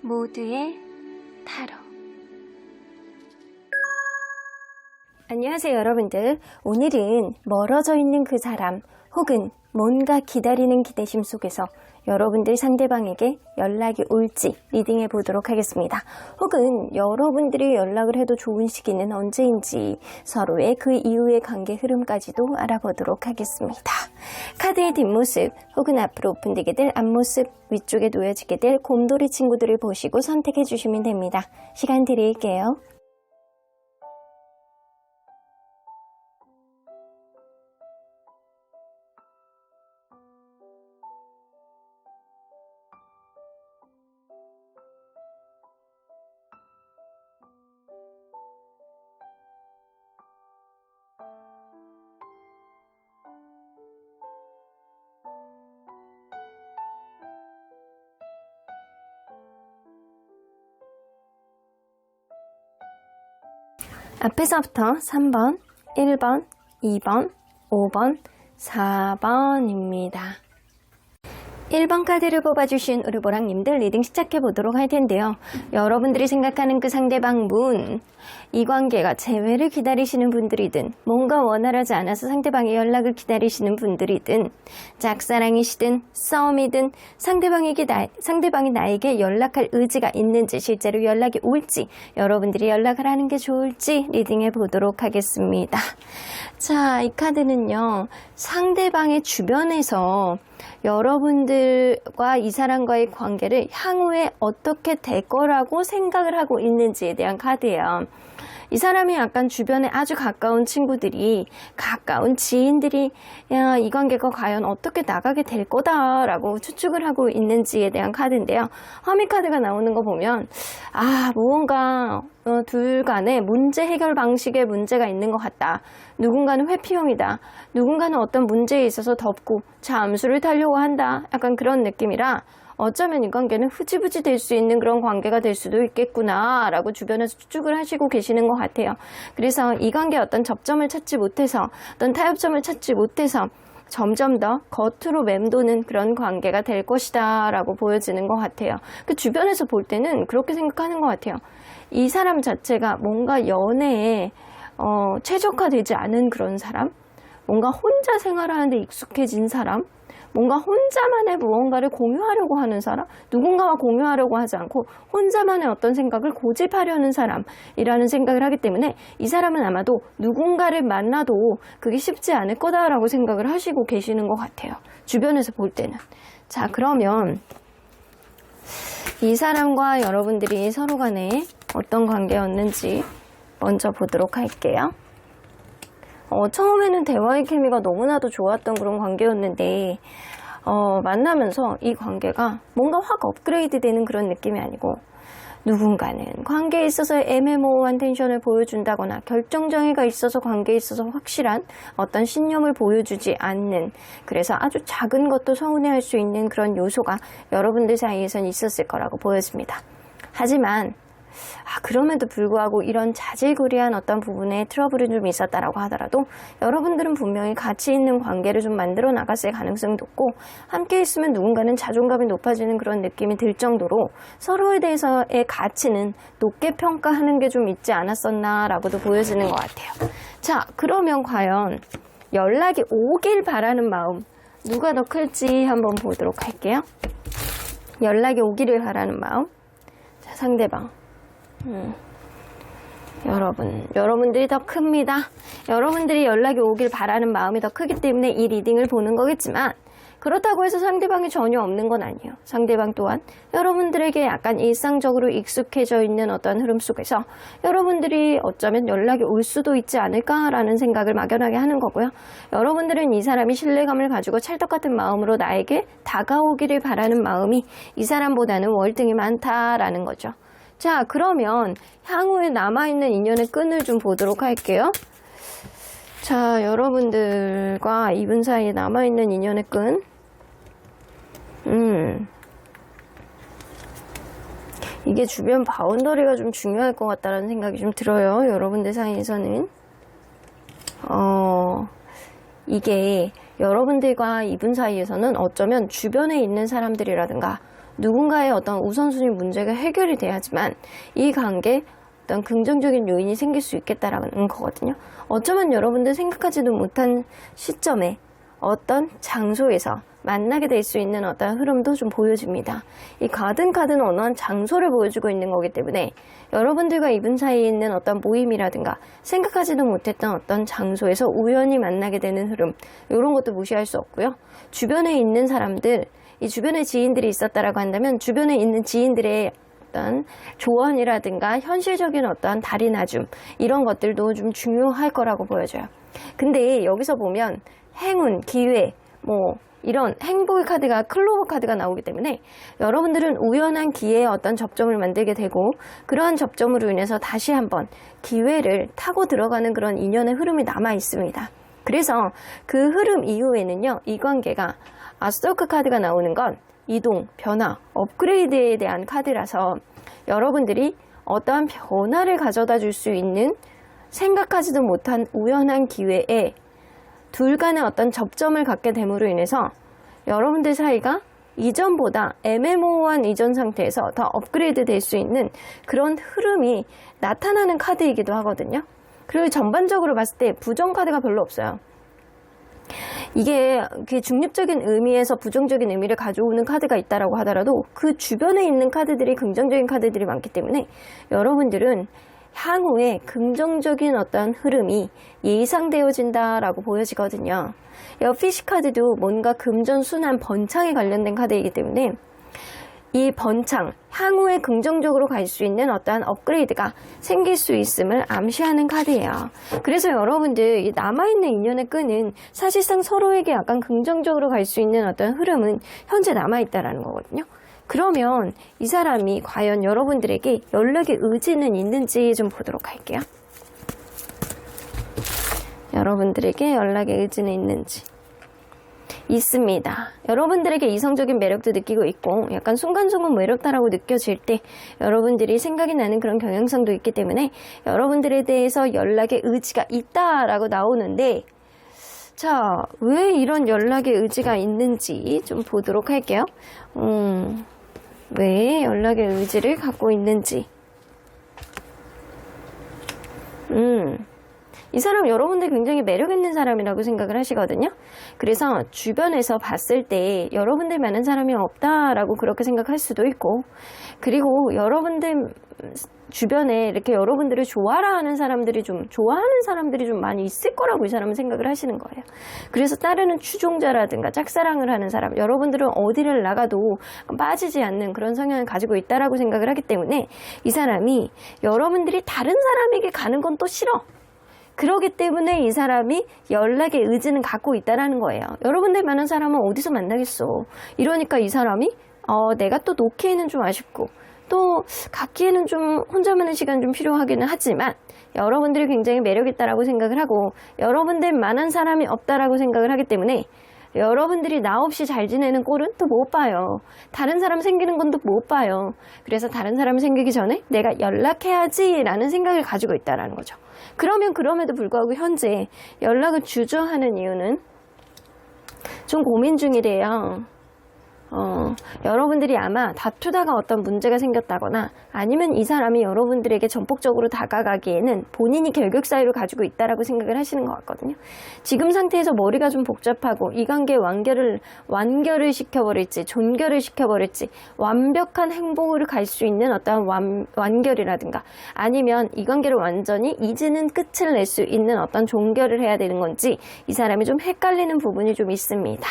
모두의 타로. 안녕하세요 여러분들. 오늘은 멀어져 있는 그 사람 혹은 뭔가 기다리는 기대심 속에서 여러분들 상대방에게 연락이 올지 리딩해 보도록 하겠습니다. 혹은 여러분들이 연락을 해도 좋은 시기는 언제인지 서로의 그 이후의 관계 흐름까지도 알아보도록 하겠습니다. 카드의 뒷모습 혹은 앞으로 오픈되게 될 앞모습, 위쪽에 놓여지게 될 곰돌이 친구들을 보시고 선택해 주시면 됩니다. 시간 드릴게요. 앞에서부터 3번, 1번, 2번, 5번, 4번입니다. 1번 카드를 뽑아주신 우르보랑님들 리딩 시작해보도록 할 텐데요. 여러분들이 생각하는 그 상대방 분, 이 관계가 재회를 기다리시는 분들이든 뭔가 원활하지 않아서 상대방의 연락을 기다리시는 분들이든 짝사랑이시든 싸움이든 상대방이 나에게 연락할 의지가 있는지 실제로 연락이 올지 여러분들이 연락을 하는 게 좋을지 리딩해보도록 하겠습니다. 자, 이 카드는요. 상대방의 주변에서 여러분들과 이 사람과의 관계를 향후에 어떻게 될 거라고 생각을 하고 있는지에 대한 카드예요. 이 사람이 약간 주변에 아주 가까운 친구들이, 가까운 지인들이 이 관계가 과연 어떻게 나가게 될 거다라고 추측을 하고 있는지에 대한 카드인데요. 허미 카드가 나오는 거 보면 무언가 둘 간의 문제 해결 방식에 문제가 있는 것 같다. 누군가는 회피형이다. 누군가는 어떤 문제에 있어서 덮고 잠수를 타려고 한다. 약간 그런 느낌이라 어쩌면 이 관계는 흐지부지 될 수 있는 그런 관계가 될 수도 있겠구나 라고 주변에서 추측을 하시고 계시는 것 같아요. 그래서 이 관계에 어떤 접점을 찾지 못해서, 어떤 타협점을 찾지 못해서 점점 더 겉으로 맴도는 그런 관계가 될 것이다 라고 보여지는 것 같아요. 그 주변에서 볼 때는 그렇게 생각하는 것 같아요. 이 사람 자체가 뭔가 연애에 최적화되지 않은 그런 사람, 뭔가 혼자 생활하는데 익숙해진 사람, 뭔가 혼자만의 무언가를 공유하려고 하는 사람, 누군가와 공유하려고 하지 않고 혼자만의 어떤 생각을 고집하려는 사람이라는 생각을 하기 때문에 이 사람은 아마도 누군가를 만나도 그게 쉽지 않을 거다라고 생각을 하시고 계시는 것 같아요. 주변에서 볼 때는. 자, 그러면 이 사람과 여러분들이 서로 간에 어떤 관계였는지 먼저 보도록 할게요. 처음에는 대화의 케미가 너무나도 좋았던 그런 관계였는데 만나면서 이 관계가 뭔가 확 업그레이드 되는 그런 느낌이 아니고 누군가는 관계에 있어서 애매모호한 텐션을 보여준다거나 결정장애가 있어서 관계에 있어서 확실한 어떤 신념을 보여주지 않는, 그래서 아주 작은 것도 서운해할 수 있는 그런 요소가 여러분들 사이에선 있었을 거라고 보여집니다. 하지만 그럼에도 불구하고 이런 자질구레한 어떤 부분에 트러블이 좀 있었다라고 하더라도 여러분들은 분명히 가치 있는 관계를 좀 만들어 나갔을 가능성이 높고, 함께 있으면 누군가는 자존감이 높아지는 그런 느낌이 들 정도로 서로에 대해서의 가치는 높게 평가하는 게 좀 있지 않았었나라고도 보여지는 것 같아요. 자, 그러면 과연 연락이 오길 바라는 마음 누가 더 클지 한번 보도록 할게요. 연락이 오기를 바라는 마음. 자, 상대방. 여러분들이 더 큽니다. 여러분들이 연락이 오길 바라는 마음이 더 크기 때문에 이 리딩을 보는 거겠지만, 그렇다고 해서 상대방이 전혀 없는 건 아니에요. 상대방 또한 여러분들에게 약간 일상적으로 익숙해져 있는 어떤 흐름 속에서 여러분들이 어쩌면 연락이 올 수도 있지 않을까라는 생각을 막연하게 하는 거고요. 여러분들은 이 사람이 신뢰감을 가지고 찰떡 같은 마음으로 나에게 다가오기를 바라는 마음이 이 사람보다는 월등히 많다라는 거죠. 자, 그러면 향후에 남아있는 인연의 끈을 좀 보도록 할게요. 자, 여러분들과 이분 사이에 남아있는 인연의 끈. 이게 주변 바운더리가 좀 중요할 것 같다는 생각이 좀 들어요. 여러분들 사이에서는. 이게 여러분들과 이분 사이에서는 어쩌면 주변에 있는 사람들이라든가 누군가의 어떤 우선순위 문제가 해결이 돼야지만 이 관계에 어떤 긍정적인 요인이 생길 수 있겠다라는 거거든요. 어쩌면 여러분들 생각하지도 못한 시점에 어떤 장소에서 만나게 될 수 있는 어떤 흐름도 좀 보여집니다. 이 가든 카드는 어떠한 장소를 보여주고 있는 거기 때문에 여러분들과 이분 사이에 있는 어떤 모임이라든가 생각하지도 못했던 어떤 장소에서 우연히 만나게 되는 흐름, 이런 것도 무시할 수 없고요. 주변에 있는 사람들, 이 주변에 지인들이 있었다라고 한다면 주변에 있는 지인들의 어떤 조언이라든가 현실적인 어떤 달이 나줌, 이런 것들도 좀 중요할 거라고 보여져요. 근데 여기서 보면 행운, 기회, 이런 행복의 카드가 클로버 카드가 나오기 때문에 여러분들은 우연한 기회에 어떤 접점을 만들게 되고 그러한 접점으로 인해서 다시 한번 기회를 타고 들어가는 그런 인연의 흐름이 남아 있습니다. 그래서 그 흐름 이후에는요, 이 관계가 아스토크 카드가 나오는 건 이동, 변화, 업그레이드에 대한 카드라서 여러분들이 어떠한 변화를 가져다 줄 수 있는 생각하지도 못한 우연한 기회에 둘 간의 어떤 접점을 갖게 됨으로 인해서 여러분들 사이가 이전보다 애매모호한 이전 상태에서 더 업그레이드 될 수 있는 그런 흐름이 나타나는 카드이기도 하거든요. 그리고 전반적으로 봤을 때 부정 카드가 별로 없어요. 이게 중립적인 의미에서 부정적인 의미를 가져오는 카드가 있다라고 하더라도 그 주변에 있는 카드들이 긍정적인 카드들이 많기 때문에 여러분들은 향후에 긍정적인 어떤 흐름이 예상되어진다라고 보여지거든요. 피쉬 카드도 뭔가 금전순환 번창에 관련된 카드이기 때문에 이 번창, 향후에 긍정적으로 갈 수 있는 어떠한 업그레이드가 생길 수 있음을 암시하는 카드예요. 그래서 여러분들 남아있는 인연의 끈은 사실상 서로에게 약간 긍정적으로 갈 수 있는 어떤 흐름은 현재 남아있다라는 거거든요. 그러면 이 사람이 과연 여러분들에게 연락의 의지는 있는지 좀 보도록 할게요. 여러분들에게 연락의 의지는 있는지. 있습니다. 여러분들에게 이성적인 매력도 느끼고 있고 약간 순간순간 외롭다라고 느껴질 때 여러분들이 생각이 나는 그런 경향성도 있기 때문에 여러분들에 대해서 연락의 의지가 있다라고 나오는데, 자, 왜 이런 연락의 의지가 있는지 좀 보도록 할게요. 왜 연락의 의지를 갖고 있는지. 이 사람 여러분들 굉장히 매력 있는 사람이라고 생각을 하시거든요. 그래서 주변에서 봤을 때 여러분들 많은 사람이 없다라고 그렇게 생각할 수도 있고, 그리고 여러분들 주변에 이렇게 여러분들을 좋아하는 사람들이 좀 많이 있을 거라고 이 사람은 생각을 하시는 거예요. 그래서 따르는 추종자라든가 짝사랑을 하는 사람, 여러분들은 어디를 나가도 빠지지 않는 그런 성향을 가지고 있다라고 생각을 하기 때문에 이 사람이 여러분들이 다른 사람에게 가는 건 또 싫어. 그러기 때문에 이 사람이 연락의 의지는 갖고 있다라는 거예요. 여러분들 많은 사람은 어디서 만나겠어. 이러니까 이 사람이 내가 또 놓기에는 좀 아쉽고 또 갖기에는 좀 혼자만의 시간 좀 필요하기는 하지만 여러분들이 굉장히 매력있다라고 생각을 하고 여러분들 많은 사람이 없다라고 생각을 하기 때문에 여러분들이 나 없이 잘 지내는 꼴은 또 못 봐요. 다른 사람 생기는 건 또 못 봐요. 그래서 다른 사람 생기기 전에 내가 연락해야지 라는 생각을 가지고 있다라는 거죠. 그러면 그럼에도 불구하고 현재 연락을 주저하는 이유는 좀 고민 중이래요. 여러분들이 아마 다투다가 어떤 문제가 생겼다거나 아니면 이 사람이 여러분들에게 전폭적으로 다가가기에는 본인이 결격사유를 가지고 있다라고 생각을 하시는 것 같거든요. 지금 상태에서 머리가 좀 복잡하고 이 관계 완결을 시켜버릴지 존결을 시켜버릴지 완벽한 행복을 갈 수 있는 어떤 완결이라든가 아니면 이 관계를 완전히 이제는 끝을 낼 수 있는 어떤 종결을 해야 되는 건지 이 사람이 좀 헷갈리는 부분이 좀 있습니다.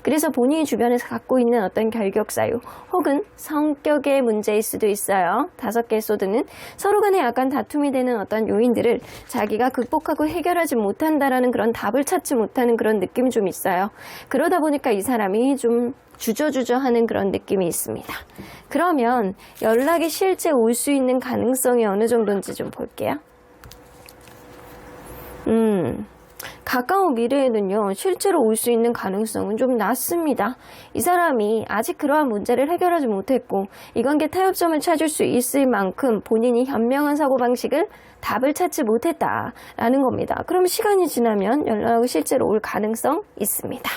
그래서 본인이 주변에서 갖고 있는 어떤 결격사유 혹은 성격의 문제일 수도 있어요. 5개의 소드는 서로 간에 약간 다툼이 되는 어떤 요인들을 자기가 극복하고 해결하지 못한다라는 그런 답을 찾지 못하는 그런 느낌이 좀 있어요. 그러다 보니까 이 사람이 좀 주저하는 그런 느낌이 있습니다. 그러면 연락이 실제 올 수 있는 가능성이 어느 정도인지 좀 볼게요. 가까운 미래에는요, 실제로 올 수 있는 가능성은 좀 낮습니다. 이 사람이 아직 그러한 문제를 해결하지 못했고 이 관계 타협점을 찾을 수 있을 만큼 본인이 현명한 사고방식을 답을 찾지 못했다라는 겁니다. 그럼 시간이 지나면 연락이 실제로 올 가능성 있습니다.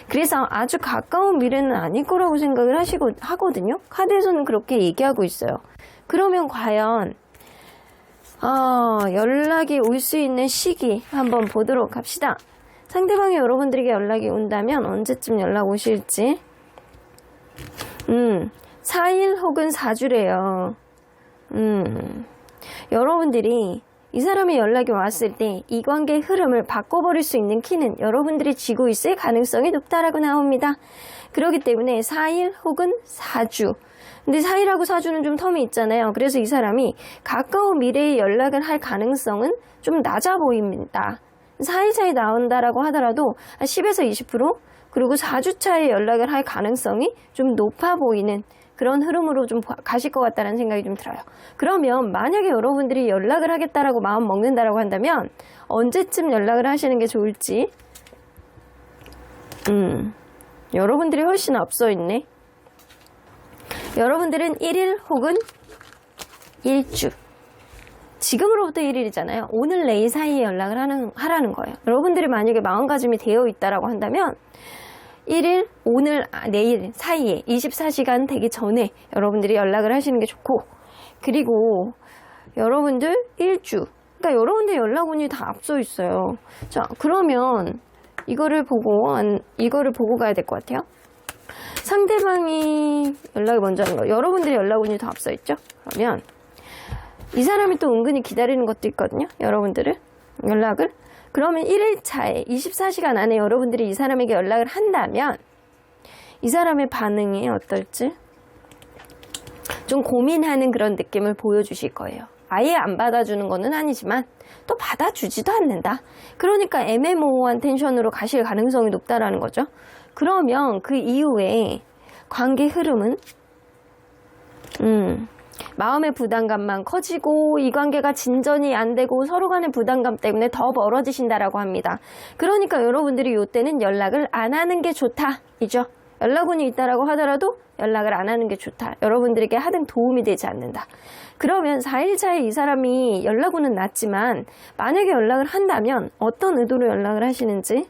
그래서 아주 가까운 미래는 아닐 거라고 생각을 하거든요. 카드에서는 그렇게 얘기하고 있어요. 그러면 과연 연락이 올 수 있는 시기 한번 보도록 합시다. 상대방이 여러분들에게 연락이 온다면 언제쯤 연락 오실지. 4일 혹은 4주래요. 여러분들이 이 사람의 연락이 왔을 때 이 관계의 흐름을 바꿔버릴 수 있는 키는 여러분들이 쥐고 있을 가능성이 높다라고 나옵니다. 그렇기 때문에 4일 혹은 4주. 근데 4일하고 4주는 좀 텀이 있잖아요. 그래서 이 사람이 가까운 미래에 연락을 할 가능성은 좀 낮아 보입니다. 4일 차에 나온다라고 하더라도 10에서 20%, 그리고 4주 차에 연락을 할 가능성이 좀 높아 보이는 그런 흐름으로 좀 가실 것 같다는 생각이 좀 들어요. 그러면 만약에 여러분들이 연락을 하겠다라고 마음 먹는다라고 한다면 언제쯤 연락을 하시는 게 좋을지. 여러분들이 훨씬 앞서 있네. 여러분들은 1일 혹은 1주. 지금으로부터 1일이잖아요. 오늘 내일 사이에 연락을 하라는 거예요. 여러분들이 만약에 마음가짐이 되어 있다라고 한다면 1일, 오늘, 내일 사이에 24시간 되기 전에 여러분들이 연락을 하시는 게 좋고, 그리고 여러분들 1주, 그러니까 여러분들 연락운이 다 앞서 있어요. 자, 그러면 이거를 보고 가야 될 것 같아요. 상대방이 연락을 먼저 하는 거, 여러분들이 연락운이 더 앞서 있죠? 그러면 이 사람이 또 은근히 기다리는 것도 있거든요. 여러분들을 연락을. 그러면 1일 차에 24시간 안에 여러분들이 이 사람에게 연락을 한다면 이 사람의 반응이 어떨지 좀 고민하는 그런 느낌을 보여주실 거예요. 아예 안 받아주는 거는 아니지만 또 받아주지도 않는다. 그러니까 애매모호한 텐션으로 가실 가능성이 높다라는 거죠. 그러면 그 이후에 관계 흐름은 마음의 부담감만 커지고 이 관계가 진전이 안 되고 서로 간의 부담감 때문에 더 멀어지신다라고 합니다. 그러니까 여러분들이 이때는 연락을 안 하는 게 좋다 이죠. 연락운이 있다라고 하더라도 연락을 안 하는 게 좋다. 여러분들에게 하등 도움이 되지 않는다. 그러면 4일 차에 이 사람이 연락운은 낮지만 만약에 연락을 한다면 어떤 의도로 연락을 하시는지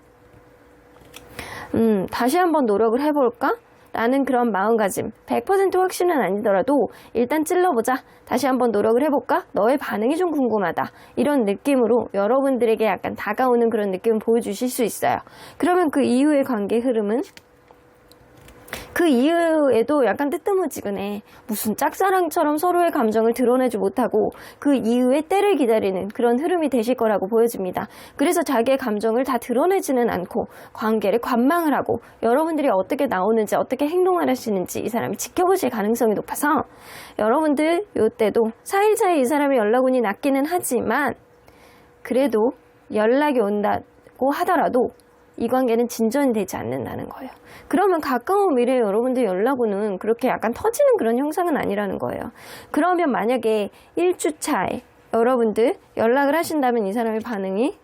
다시 한번 노력을 해볼까? 라는 그런 마음가짐. 100% 확신은 아니더라도 일단 찔러보자. 다시 한번 노력을 해볼까? 너의 반응이 좀 궁금하다. 이런 느낌으로 여러분들에게 약간 다가오는 그런 느낌을 보여주실 수 있어요. 그러면 그 이후의 관계 흐름은 그 이후에도 약간 뜨뜨무지근해. 무슨 짝사랑처럼 서로의 감정을 드러내지 못하고 그 이후에 때를 기다리는 그런 흐름이 되실 거라고 보여집니다. 그래서 자기의 감정을 다 드러내지는 않고 관계를 관망을 하고 여러분들이 어떻게 나오는지 어떻게 행동을 하시는지 이 사람이 지켜보실 가능성이 높아서 여러분들 이때도 4일 차에 이 사람의 연락운이 낮기는 하지만 그래도 연락이 온다고 하더라도 이 관계는 진전이 되지 않는다는 거예요. 그러면 가까운 미래에 여러분들 연락운은 그렇게 약간 터지는 그런 형상은 아니라는 거예요. 그러면 만약에 1주 차에 여러분들 연락을 하신다면 이 사람의 반응이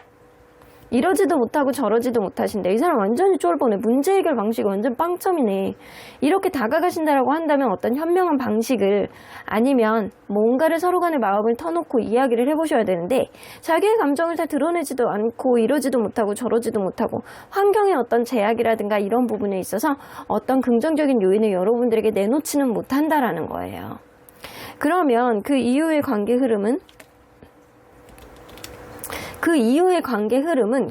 이러지도 못하고 저러지도 못하신데 이 사람 완전히 쫄보네. 문제 해결 방식이 완전 빵점이네. 이렇게 다가가신다라고 한다면 어떤 현명한 방식을 아니면 뭔가를 서로 간의 마음을 터놓고 이야기를 해보셔야 되는데 자기의 감정을 다 드러내지도 않고 이러지도 못하고 저러지도 못하고 환경의 어떤 제약이라든가 이런 부분에 있어서 어떤 긍정적인 요인을 여러분들에게 내놓지는 못한다라는 거예요. 그러면 그 이후의 관계 흐름은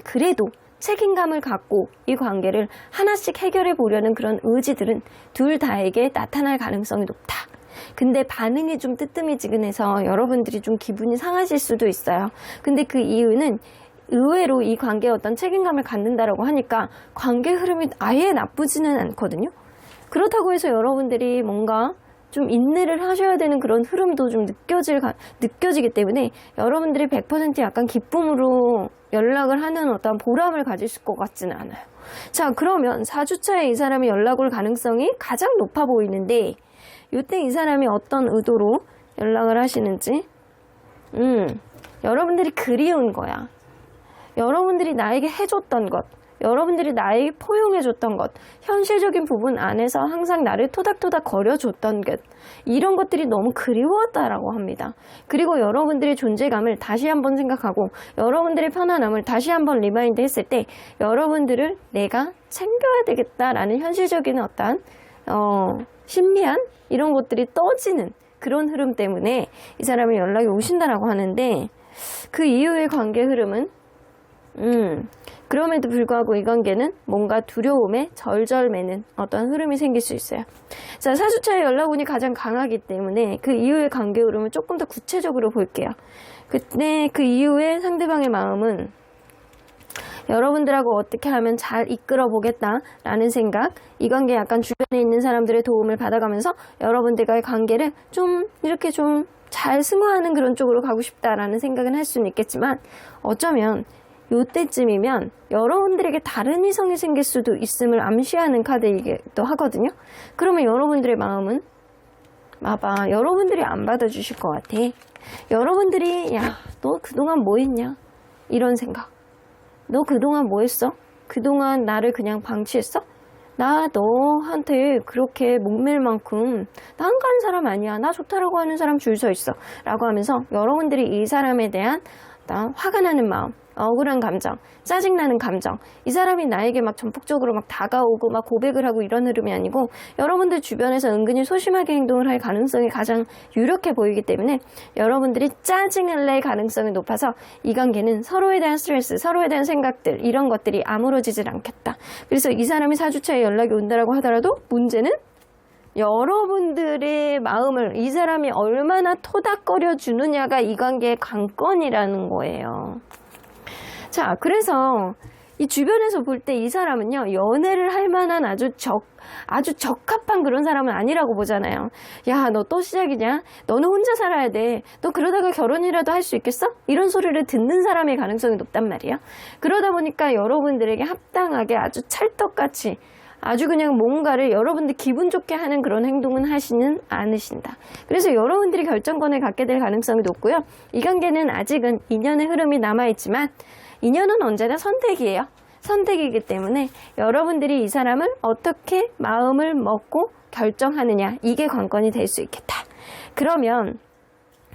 그래도 책임감을 갖고 이 관계를 하나씩 해결해 보려는 그런 의지들은 둘 다에게 나타날 가능성이 높다. 근데 반응이 좀 뜨뜨미지근해서 여러분들이 좀 기분이 상하실 수도 있어요. 근데 그 이유는 의외로 이 관계에 어떤 책임감을 갖는다라고 하니까 관계 흐름이 아예 나쁘지는 않거든요. 그렇다고 해서 여러분들이 뭔가 좀 인내를 하셔야 되는 그런 흐름도 좀 느껴지기 때문에 여러분들이 100% 약간 기쁨으로 연락을 하는 어떤 보람을 가지실 것 같지는 않아요. 자, 그러면 4주차에 이 사람이 연락 올 가능성이 가장 높아 보이는데 이때 이 사람이 어떤 의도로 연락을 하시는지 여러분들이 그리운 거야. 여러분들이 나에게 해줬던 것, 여러분들이 나에게 포용해줬던 것, 현실적인 부분 안에서 항상 나를 토닥토닥 거려줬던 것, 이런 것들이 너무 그리웠다라고 합니다. 그리고 여러분들의 존재감을 다시 한번 생각하고 여러분들의 편안함을 다시 한번 리마인드 했을 때 여러분들을 내가 챙겨야 되겠다라는 현실적인 어떤 심리한 이런 것들이 떠지는 그런 흐름 때문에 이 사람이 연락이 오신다라고 하는데, 그 이후의 관계 흐름은 그럼에도 불구하고 이 관계는 뭔가 두려움에 절절매는 어떤 흐름이 생길 수 있어요. 자, 사주차의 연락운이 가장 강하기 때문에 그 이후의 관계 흐름을 조금 더 구체적으로 볼게요. 그때 그 이후에 상대방의 마음은 여러분들하고 어떻게 하면 잘 이끌어 보겠다라는 생각, 이 관계 약간 주변에 있는 사람들의 도움을 받아가면서 여러분들과의 관계를 좀 이렇게 좀 잘 승화하는 그런 쪽으로 가고 싶다라는 생각은 할 수는 있겠지만, 어쩌면 요때쯤이면 여러분들에게 다른 이성이 생길 수도 있음을 암시하는 카드이기도 하거든요. 그러면 여러분들의 마음은 봐봐, 여러분들이 안 받아주실 것 같아. 여러분들이 야, 너 그동안 뭐 했냐? 이런 생각. 너 그동안 뭐 했어? 그동안 나를 그냥 방치했어? 나 너한테 그렇게 목맬 만큼 나 한가한 사람 아니야. 나 좋다라고 하는 사람 줄 서 있어. 라고 하면서 여러분들이 이 사람에 대한 화가 나는 마음, 억울한 감정, 짜증나는 감정, 이 사람이 나에게 막 전폭적으로 막 다가오고 막 고백을 하고 이런 흐름이 아니고 여러분들 주변에서 은근히 소심하게 행동을 할 가능성이 가장 유력해 보이기 때문에 여러분들이 짜증을 낼 가능성이 높아서 이 관계는 서로에 대한 스트레스, 서로에 대한 생각들, 이런 것들이 아무러지질 않겠다. 그래서 이 사람이 사주차에 연락이 온다라고 하더라도 문제는 여러분들의 마음을 이 사람이 얼마나 토닥거려 주느냐가 이 관계의 관건이라는 거예요. 자, 그래서 이 주변에서 볼 때 이 사람은요, 연애를 할 만한 아주 적합한 그런 사람은 아니라고 보잖아요. 야, 너 또 시작이냐? 너는 혼자 살아야 돼. 너 그러다가 결혼이라도 할 수 있겠어? 이런 소리를 듣는 사람의 가능성이 높단 말이에요. 그러다 보니까 여러분들에게 합당하게 아주 찰떡같이 아주 그냥 뭔가를 여러분들 기분 좋게 하는 그런 행동은 하시는 않으신다. 그래서 여러분들이 결정권을 갖게 될 가능성이 높고요. 이 관계는 아직은 인연의 흐름이 남아있지만 인연은 언제나 선택이에요. 선택이기 때문에 여러분들이 이 사람을 어떻게 마음을 먹고 결정하느냐, 이게 관건이 될 수 있겠다. 그러면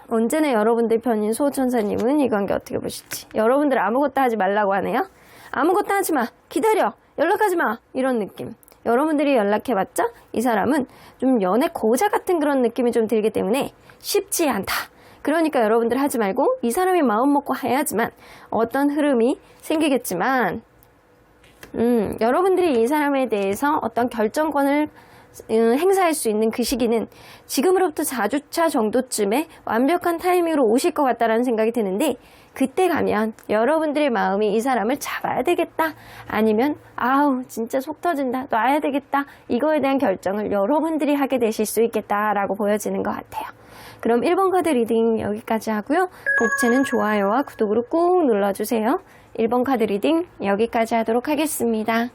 언제나 여러분들 편인 수호천사님은 이 관계 어떻게 보실지. 여러분들 아무것도 하지 말라고 하네요. 아무것도 하지 마. 기다려. 연락하지 마. 이런 느낌. 여러분들이 연락해봤자 이 사람은 좀 연애 고자 같은 그런 느낌이 좀 들기 때문에 쉽지 않다. 그러니까 여러분들 하지 말고 이 사람이 마음 먹고 해야지만 어떤 흐름이 생기겠지만 여러분들이 이 사람에 대해서 어떤 결정권을 행사할 수 있는 그 시기는 지금으로부터 4주차 정도쯤에 완벽한 타이밍으로 오실 것 같다라는 생각이 드는데, 그때 가면 여러분들의 마음이 이 사람을 잡아야 되겠다, 아니면 아우 진짜 속 터진다, 놔야 되겠다, 이거에 대한 결정을 여러분들이 하게 되실 수 있겠다라고 보여지는 것 같아요. 그럼 1번 카드 리딩 여기까지 하고요. 복채는 좋아요와 구독으로 꾹 눌러주세요. 1번 카드 리딩 여기까지 하도록 하겠습니다.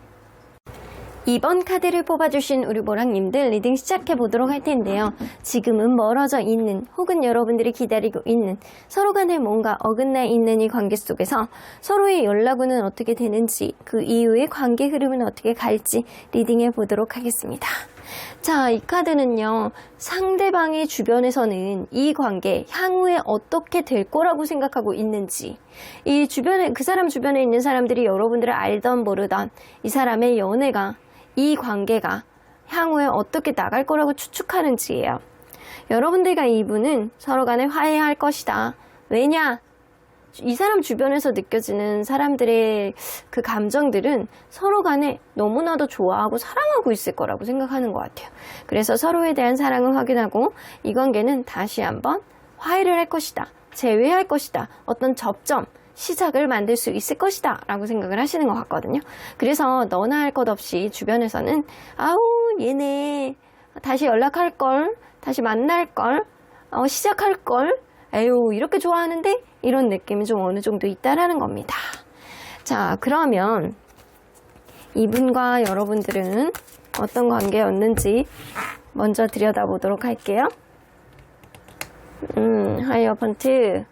2번 카드를 뽑아주신 우리 모랑님들 리딩 시작해보도록 할 텐데요. 지금은 멀어져 있는, 혹은 여러분들이 기다리고 있는, 서로 간에 뭔가 어긋나 있는 이 관계 속에서 서로의 연락운은 어떻게 되는지, 그 이후의 관계 흐름은 어떻게 갈지 리딩해 보도록 하겠습니다. 자, 이 카드는요, 상대방의 주변에서는 이 관계 향후에 어떻게 될 거라고 생각하고 있는지, 이 주변에, 그 사람 주변에 있는 사람들이 여러분들을 알던 모르던 이 사람의 연애가, 이 관계가 향후에 어떻게 나갈 거라고 추측하는지예요. 여러분들과 이분은 서로 간에 화해할 것이다. 왜냐? 이 사람 주변에서 느껴지는 사람들의 그 감정들은 서로 간에 너무나도 좋아하고 사랑하고 있을 거라고 생각하는 것 같아요. 그래서 서로에 대한 사랑을 확인하고 이 관계는 다시 한번 화해를 할 것이다. 재회할 것이다. 어떤 접점, 시작을 만들 수 있을 것이다 라고 생각을 하시는 것 같거든요. 그래서 너나 할 것 없이 주변에서는 아우 얘네 다시 연락할걸, 다시 만날걸, 시작할걸, 에휴 이렇게 좋아하는데, 이런 느낌이 좀 어느 정도 있다라는 겁니다. 자, 그러면 이분과 여러분들은 어떤 관계였는지 먼저 들여다보도록 할게요. 하이어펀트.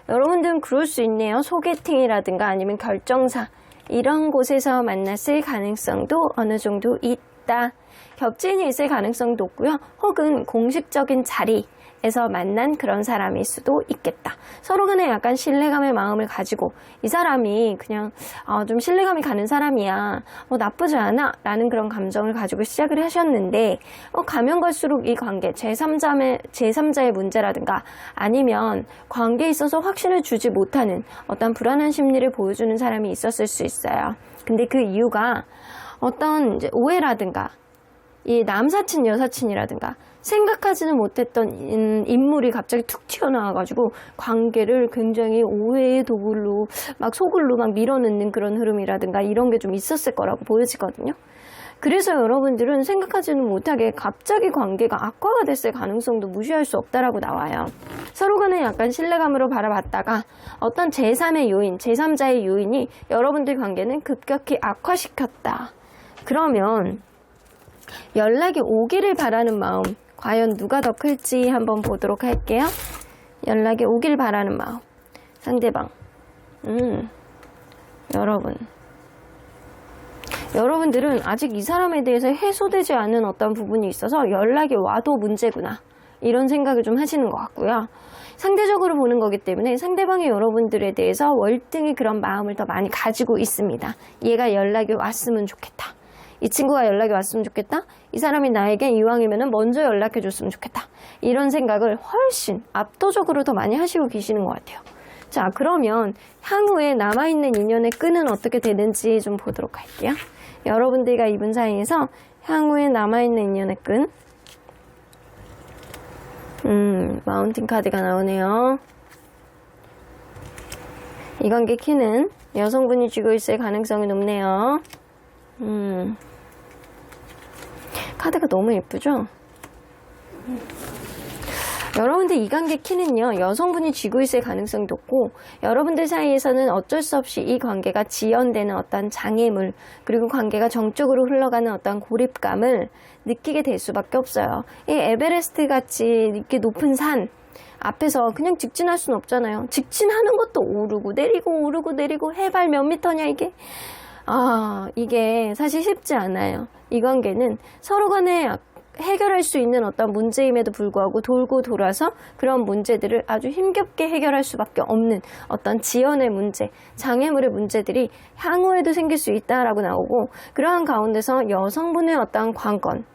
여러분들은 그럴 수 있네요. 소개팅이라든가 아니면 결정사, 이런 곳에서 만났을 가능성도 어느 정도 있다. 겹친이 있을 가능성도 없고요. 혹은 공식적인 자리에서 만난 그런 사람일 수도 있겠다. 서로 간에 약간 신뢰감의 마음을 가지고 이 사람이 그냥 좀 신뢰감이 가는 사람이야. 나쁘지 않아. 라는 그런 감정을 가지고 시작을 하셨는데 가면 갈수록 이 관계 제3자의 문제라든가 아니면 관계에 있어서 확신을 주지 못하는 어떤 불안한 심리를 보여주는 사람이 있었을 수 있어요. 근데 그 이유가 어떤 이제 오해라든가 이 남사친 여사친이라든가 생각하지는 못했던 인물이 갑자기 툭 튀어나와가지고 관계를 굉장히 오해의 도구로 막 속을로 막 밀어넣는 그런 흐름이라든가 이런 게 좀 있었을 거라고 보여지거든요. 그래서 여러분들은 생각하지는 못하게 갑자기 관계가 악화가 됐을 가능성도 무시할 수 없다라고 나와요. 서로 간에 약간 신뢰감으로 바라봤다가 어떤 제3의 요인, 제3자의 요인이 여러분들 관계는 급격히 악화시켰다. 그러면 연락이 오기를 바라는 마음 과연 누가 더 클지 한번 보도록 할게요. 연락이 오길 바라는 마음 상대방 여러분들은 아직 이 사람에 대해서 해소되지 않은 어떤 부분이 있어서 연락이 와도 문제구나 이런 생각을 좀 하시는 것 같고요. 상대적으로 보는 거기 때문에 상대방이 여러분들에 대해서 월등히 그런 마음을 더 많이 가지고 있습니다. 얘가 연락이 왔으면 좋겠다. 이 친구가 연락이 왔으면 좋겠다. 이 사람이 나에게 이왕이면 먼저 연락해 줬으면 좋겠다. 이런 생각을 훨씬 압도적으로 더 많이 하시고 계시는 것 같아요. 자, 그러면 향후에 남아있는 인연의 끈은 어떻게 되는지 좀 보도록 할게요. 여러분들과 이분 사이에서 향후에 남아있는 인연의 끈 마운틴 카드가 나오네요. 이 관계 키는 여성분이 쥐고 있을 가능성이 높네요. 카드가 너무 예쁘죠? 여러분들 이 관계 키는요, 여성분이 쥐고 있을 가능성이 높고, 여러분들 사이에서는 어쩔 수 없이 이 관계가 지연되는 어떤 장애물, 그리고 관계가 정적으로 흘러가는 어떤 고립감을 느끼게 될 수밖에 없어요. 이 에베레스트 같이 이렇게 높은 산 앞에서 그냥 직진할 수는 없잖아요. 직진하는 것도 오르고 내리고 해발 몇 미터냐 이게? 이게 사실 쉽지 않아요. 이 관계는 서로 간에 해결할 수 있는 어떤 문제임에도 불구하고 돌고 돌아서 그런 문제들을 아주 힘겹게 해결할 수밖에 없는 어떤 지연의 문제, 장애물의 문제들이 향후에도 생길 수 있다라고 나오고, 그러한 가운데서 여성분의 어떤 관건,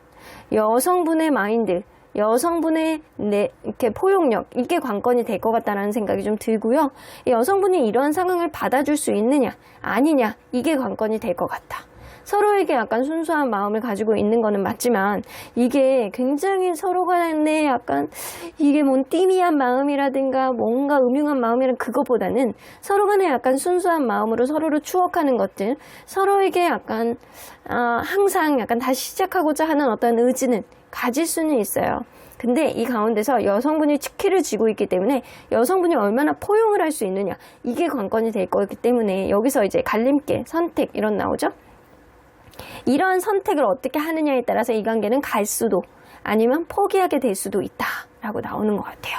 여성분의 마인드, 여성분의 이렇게 포용력, 이게 관건이 될 것 같다라는 생각이 좀 들고요. 여성분이 이런 상황을 받아줄 수 있느냐 아니냐, 이게 관건이 될 것 같다. 서로에게 약간 순수한 마음을 가지고 있는 거는 맞지만 이게 굉장히 서로 간에 약간 이게 뭔 띠미한 마음이라든가 뭔가 음흉한 마음이란 그거보다는 서로 간에 약간 순수한 마음으로 서로를 추억하는 것들, 서로에게 약간 항상 약간 다시 시작하고자 하는 어떤 의지는 가질 수는 있어요. 근데 이 가운데서 여성분이 치키를 쥐고 있기 때문에 여성분이 얼마나 포용을 할 수 있느냐, 이게 관건이 될 거기 때문에 여기서 이제 갈림길, 선택 이런 나오죠. 이런 선택을 어떻게 하느냐에 따라서 이 관계는 갈 수도 아니면 포기하게 될 수도 있다라고 나오는 것 같아요.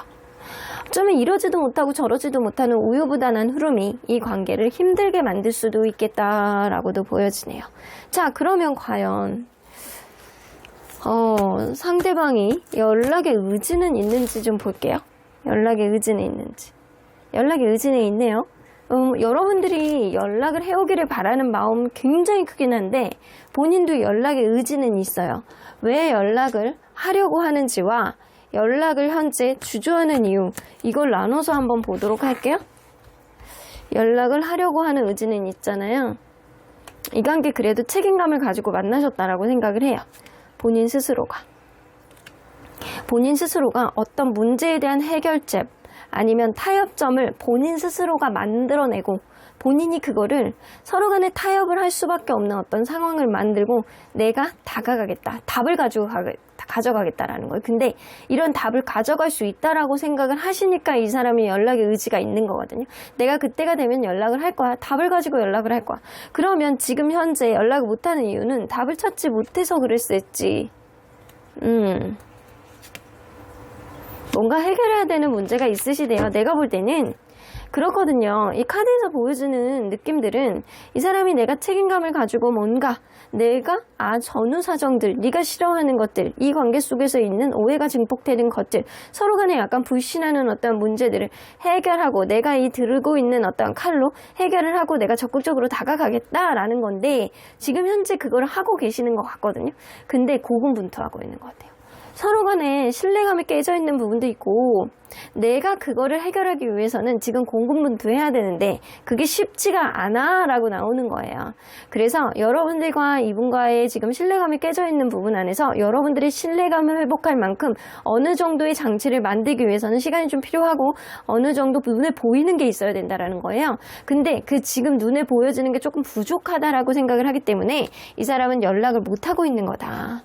어쩌면 이러지도 못하고 저러지도 못하는 우유부단한 흐름이 이 관계를 힘들게 만들 수도 있겠다라고도 보여지네요. 자, 그러면 과연 상대방이 연락의 의지는 있는지 좀 볼게요. 연락의 의지는 있는지. 연락의 의지는 있네요. 여러분들이 연락을 해오기를 바라는 마음 굉장히 크긴 한데 본인도 연락의 의지는 있어요. 왜 연락을 하려고 하는지와 연락을 현재 주저하는 이유, 이걸 나눠서 한번 보도록 할게요. 연락을 하려고 하는 의지는 있잖아요. 이 관계 그래도 책임감을 가지고 만나셨다라고 생각을 해요. 본인 스스로가 어떤 문제에 대한 해결책 아니면 타협점을 본인 스스로가 만들어내고 본인이 그거를 서로 간에 타협을 할 수밖에 없는 어떤 상황을 만들고 내가 다가가겠다, 답을 가져가겠다라는 거예요. 근데 이런 답을 가져갈 수 있다라고 생각을 하시니까 이 사람이 연락의 의지가 있는 거거든요. 내가 그때가 되면 연락을 할 거야, 답을 가지고 연락을 할 거야. 그러면 지금 현재 연락을 못하는 이유는 답을 찾지 못해서 그랬을지, 뭔가 해결해야 되는 문제가 있으시대요. 내가 볼 때는 그렇거든요. 이 카드에서 보여주는 느낌들은 이 사람이 내가 책임감을 가지고 뭔가 내가 전후 사정들, 네가 싫어하는 것들, 이 관계 속에서 있는 오해가 증폭되는 것들, 서로 간에 약간 불신하는 어떤 문제들을 해결하고 내가 이 들고 있는 어떤 칼로 해결을 하고 내가 적극적으로 다가가겠다라는 건데 지금 현재 그걸 하고 계시는 것 같거든요. 근데 고군분투하고 있는 것 같아요. 서로 간에 신뢰감이 깨져 있는 부분도 있고 내가 그거를 해결하기 위해서는 지금 고군분투해야 되는데 그게 쉽지가 않아 라고 나오는 거예요. 그래서 여러분들과 이분과의 지금 신뢰감이 깨져 있는 부분 안에서 여러분들의 신뢰감을 회복할 만큼 어느 정도의 장치를 만들기 위해서는 시간이 좀 필요하고 어느 정도 눈에 보이는 게 있어야 된다라는 거예요. 근데 그 지금 눈에 보여지는 게 조금 부족하다라고 생각을 하기 때문에 이 사람은 연락을 못하고 있는 거다.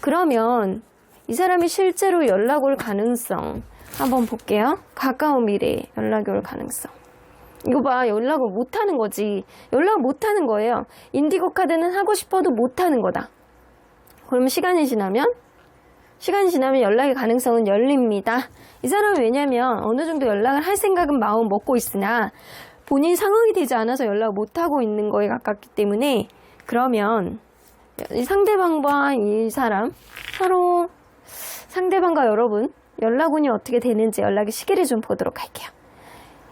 그러면 이 사람이 실제로 연락 올 가능성 한번 볼게요. 가까운 미래에 연락이 올 가능성. 이거 봐, 연락을 못하는 거지. 연락을 못하는 거예요. 인디고 카드는 하고 싶어도 못하는 거다. 그러면 시간이 지나면 연락의 가능성은 열립니다. 이 사람은 왜냐면 어느 정도 연락을 할 생각은 마음 먹고 있으나 본인 상황이 되지 않아서 연락을 못하고 있는 거에 가깝기 때문에 그러면 이 상대방과 이 사람 서로 상대방과 여러분 연락운이 어떻게 되는지 연락의 시기를 좀 보도록 할게요.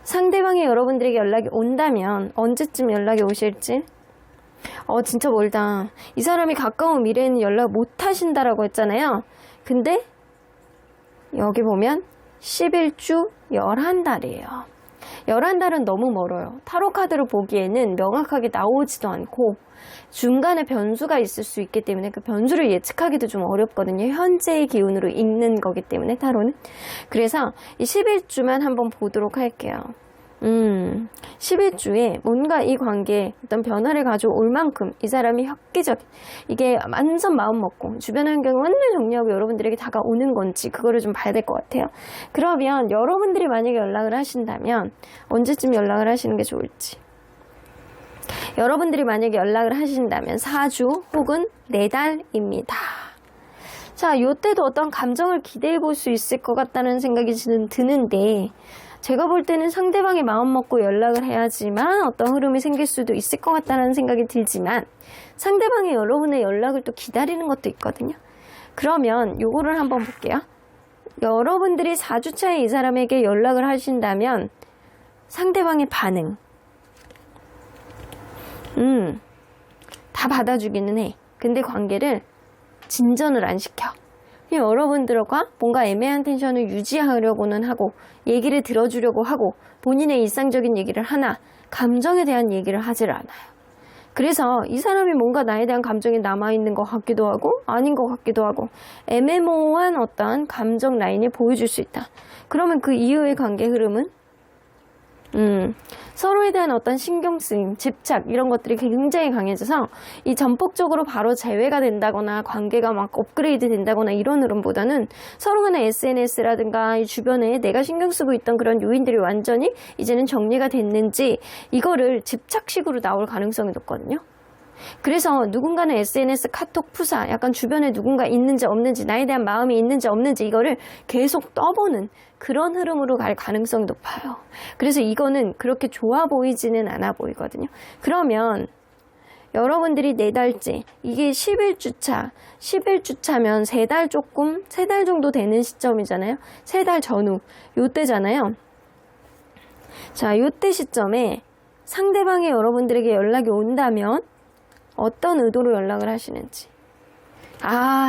상대방이 여러분들에게 연락이 온다면 언제쯤 연락이 오실지 진짜 멀다. 이 사람이 가까운 미래에는 연락 못 하신다라고 했잖아요. 근데 여기 보면 11주 11달이에요. 11달은 너무 멀어요. 타로 카드로 보기에는 명확하게 나오지도 않고 중간에 변수가 있을 수 있기 때문에 그 변수를 예측하기도 좀 어렵거든요. 현재의 기운으로 읽는 거기 때문에 타로는. 그래서 이 11주만 한번 보도록 할게요. 11주에 뭔가 이 관계에 어떤 변화를 가져올 만큼 이 사람이 획기적, 이게 완전 마음 먹고 주변 환경을 완전 정리하고 여러분들에게 다가오는 건지 그거를 좀 봐야 될 것 같아요. 그러면 여러분들이 만약에 연락을 하신다면 언제쯤 연락을 하시는 게 좋을지. 여러분들이 만약에 연락을 하신다면 4주 혹은 4달입니다. 자, 요때도 어떤 감정을 기대해 볼 수 있을 것 같다는 생각이 드는데 제가 볼 때는 상대방이 마음 먹고 연락을 해야지만 어떤 흐름이 생길 수도 있을 것 같다는 생각이 들지만 상대방이 여러분의 연락을 또 기다리는 것도 있거든요. 그러면 요거를 한번 볼게요. 여러분들이 4주차에 이 사람에게 연락을 하신다면 상대방의 반응 다 받아주기는 해. 근데 관계를 진전을 안 시켜. 여러분들과 뭔가 애매한 텐션을 유지하려고는 하고 얘기를 들어주려고 하고 본인의 일상적인 얘기를 하나 감정에 대한 얘기를 하질 않아요. 그래서 이 사람이 뭔가 나에 대한 감정이 남아있는 것 같기도 하고 아닌 것 같기도 하고 애매모호한 어떤 감정 라인을 보여줄 수 있다. 그러면 그 이후의 관계 흐름은 서로에 대한 어떤 신경쓰임, 집착 이런 것들이 굉장히 강해져서 이 전폭적으로 바로 제외가 된다거나 관계가 막 업그레이드 된다거나 이런 흐름보다는 서로 간의 SNS라든가 이 주변에 내가 신경 쓰고 있던 그런 요인들이 완전히 이제는 정리가 됐는지 이거를 집착식으로 나올 가능성이 높거든요. 그래서 누군가는 SNS, 카톡, 푸사 약간 주변에 누군가 있는지 없는지 나에 대한 마음이 있는지 없는지 이거를 계속 떠보는 그런 흐름으로 갈 가능성이 높아요. 그래서 이거는 그렇게 좋아 보이지는 않아 보이거든요. 그러면 여러분들이 4달째 이게 11주차 11주차면 3달 정도 되는 시점이잖아요. 3달 전후 요때잖아요. 자, 요때 시점에 상대방이 여러분들에게 연락이 온다면 어떤 의도로 연락을 하시는지.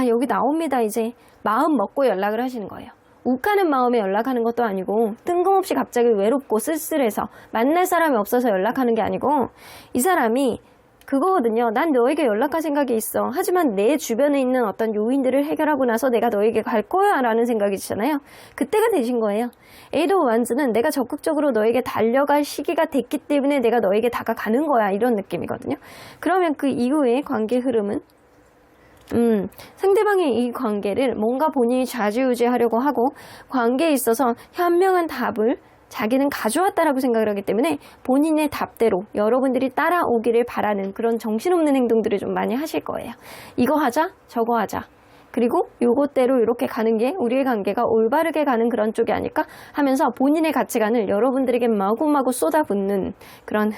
여기 나옵니다. 이제 마음 먹고 연락을 하시는 거예요. 욱하는 마음에 연락하는 것도 아니고 뜬금없이 갑자기 외롭고 쓸쓸해서 만날 사람이 없어서 연락하는 게 아니고 이 사람이 그거거든요. 난 너에게 연락할 생각이 있어. 하지만 내 주변에 있는 어떤 요인들을 해결하고 나서 내가 너에게 갈 거야 라는 생각이잖아요. 그때가 되신 거예요. 에이드 오브 완즈는 내가 적극적으로 너에게 달려갈 시기가 됐기 때문에 내가 너에게 다가가는 거야 이런 느낌이거든요. 그러면 그 이후의 관계 흐름은 상대방의 이 관계를 뭔가 본인이 좌지우지하려고 하고 관계에 있어서 현명한 답을 자기는 가져왔다라고 생각을 하기 때문에 본인의 답대로 여러분들이 따라오기를 바라는 그런 정신없는 행동들을 좀 많이 하실 거예요. 이거 하자, 저거 하자. 그리고 요것대로 이렇게 가는 게 우리의 관계가 올바르게 가는 그런 쪽이 아닐까 하면서 본인의 가치관을 여러분들에게 마구마구 쏟아붓는 그런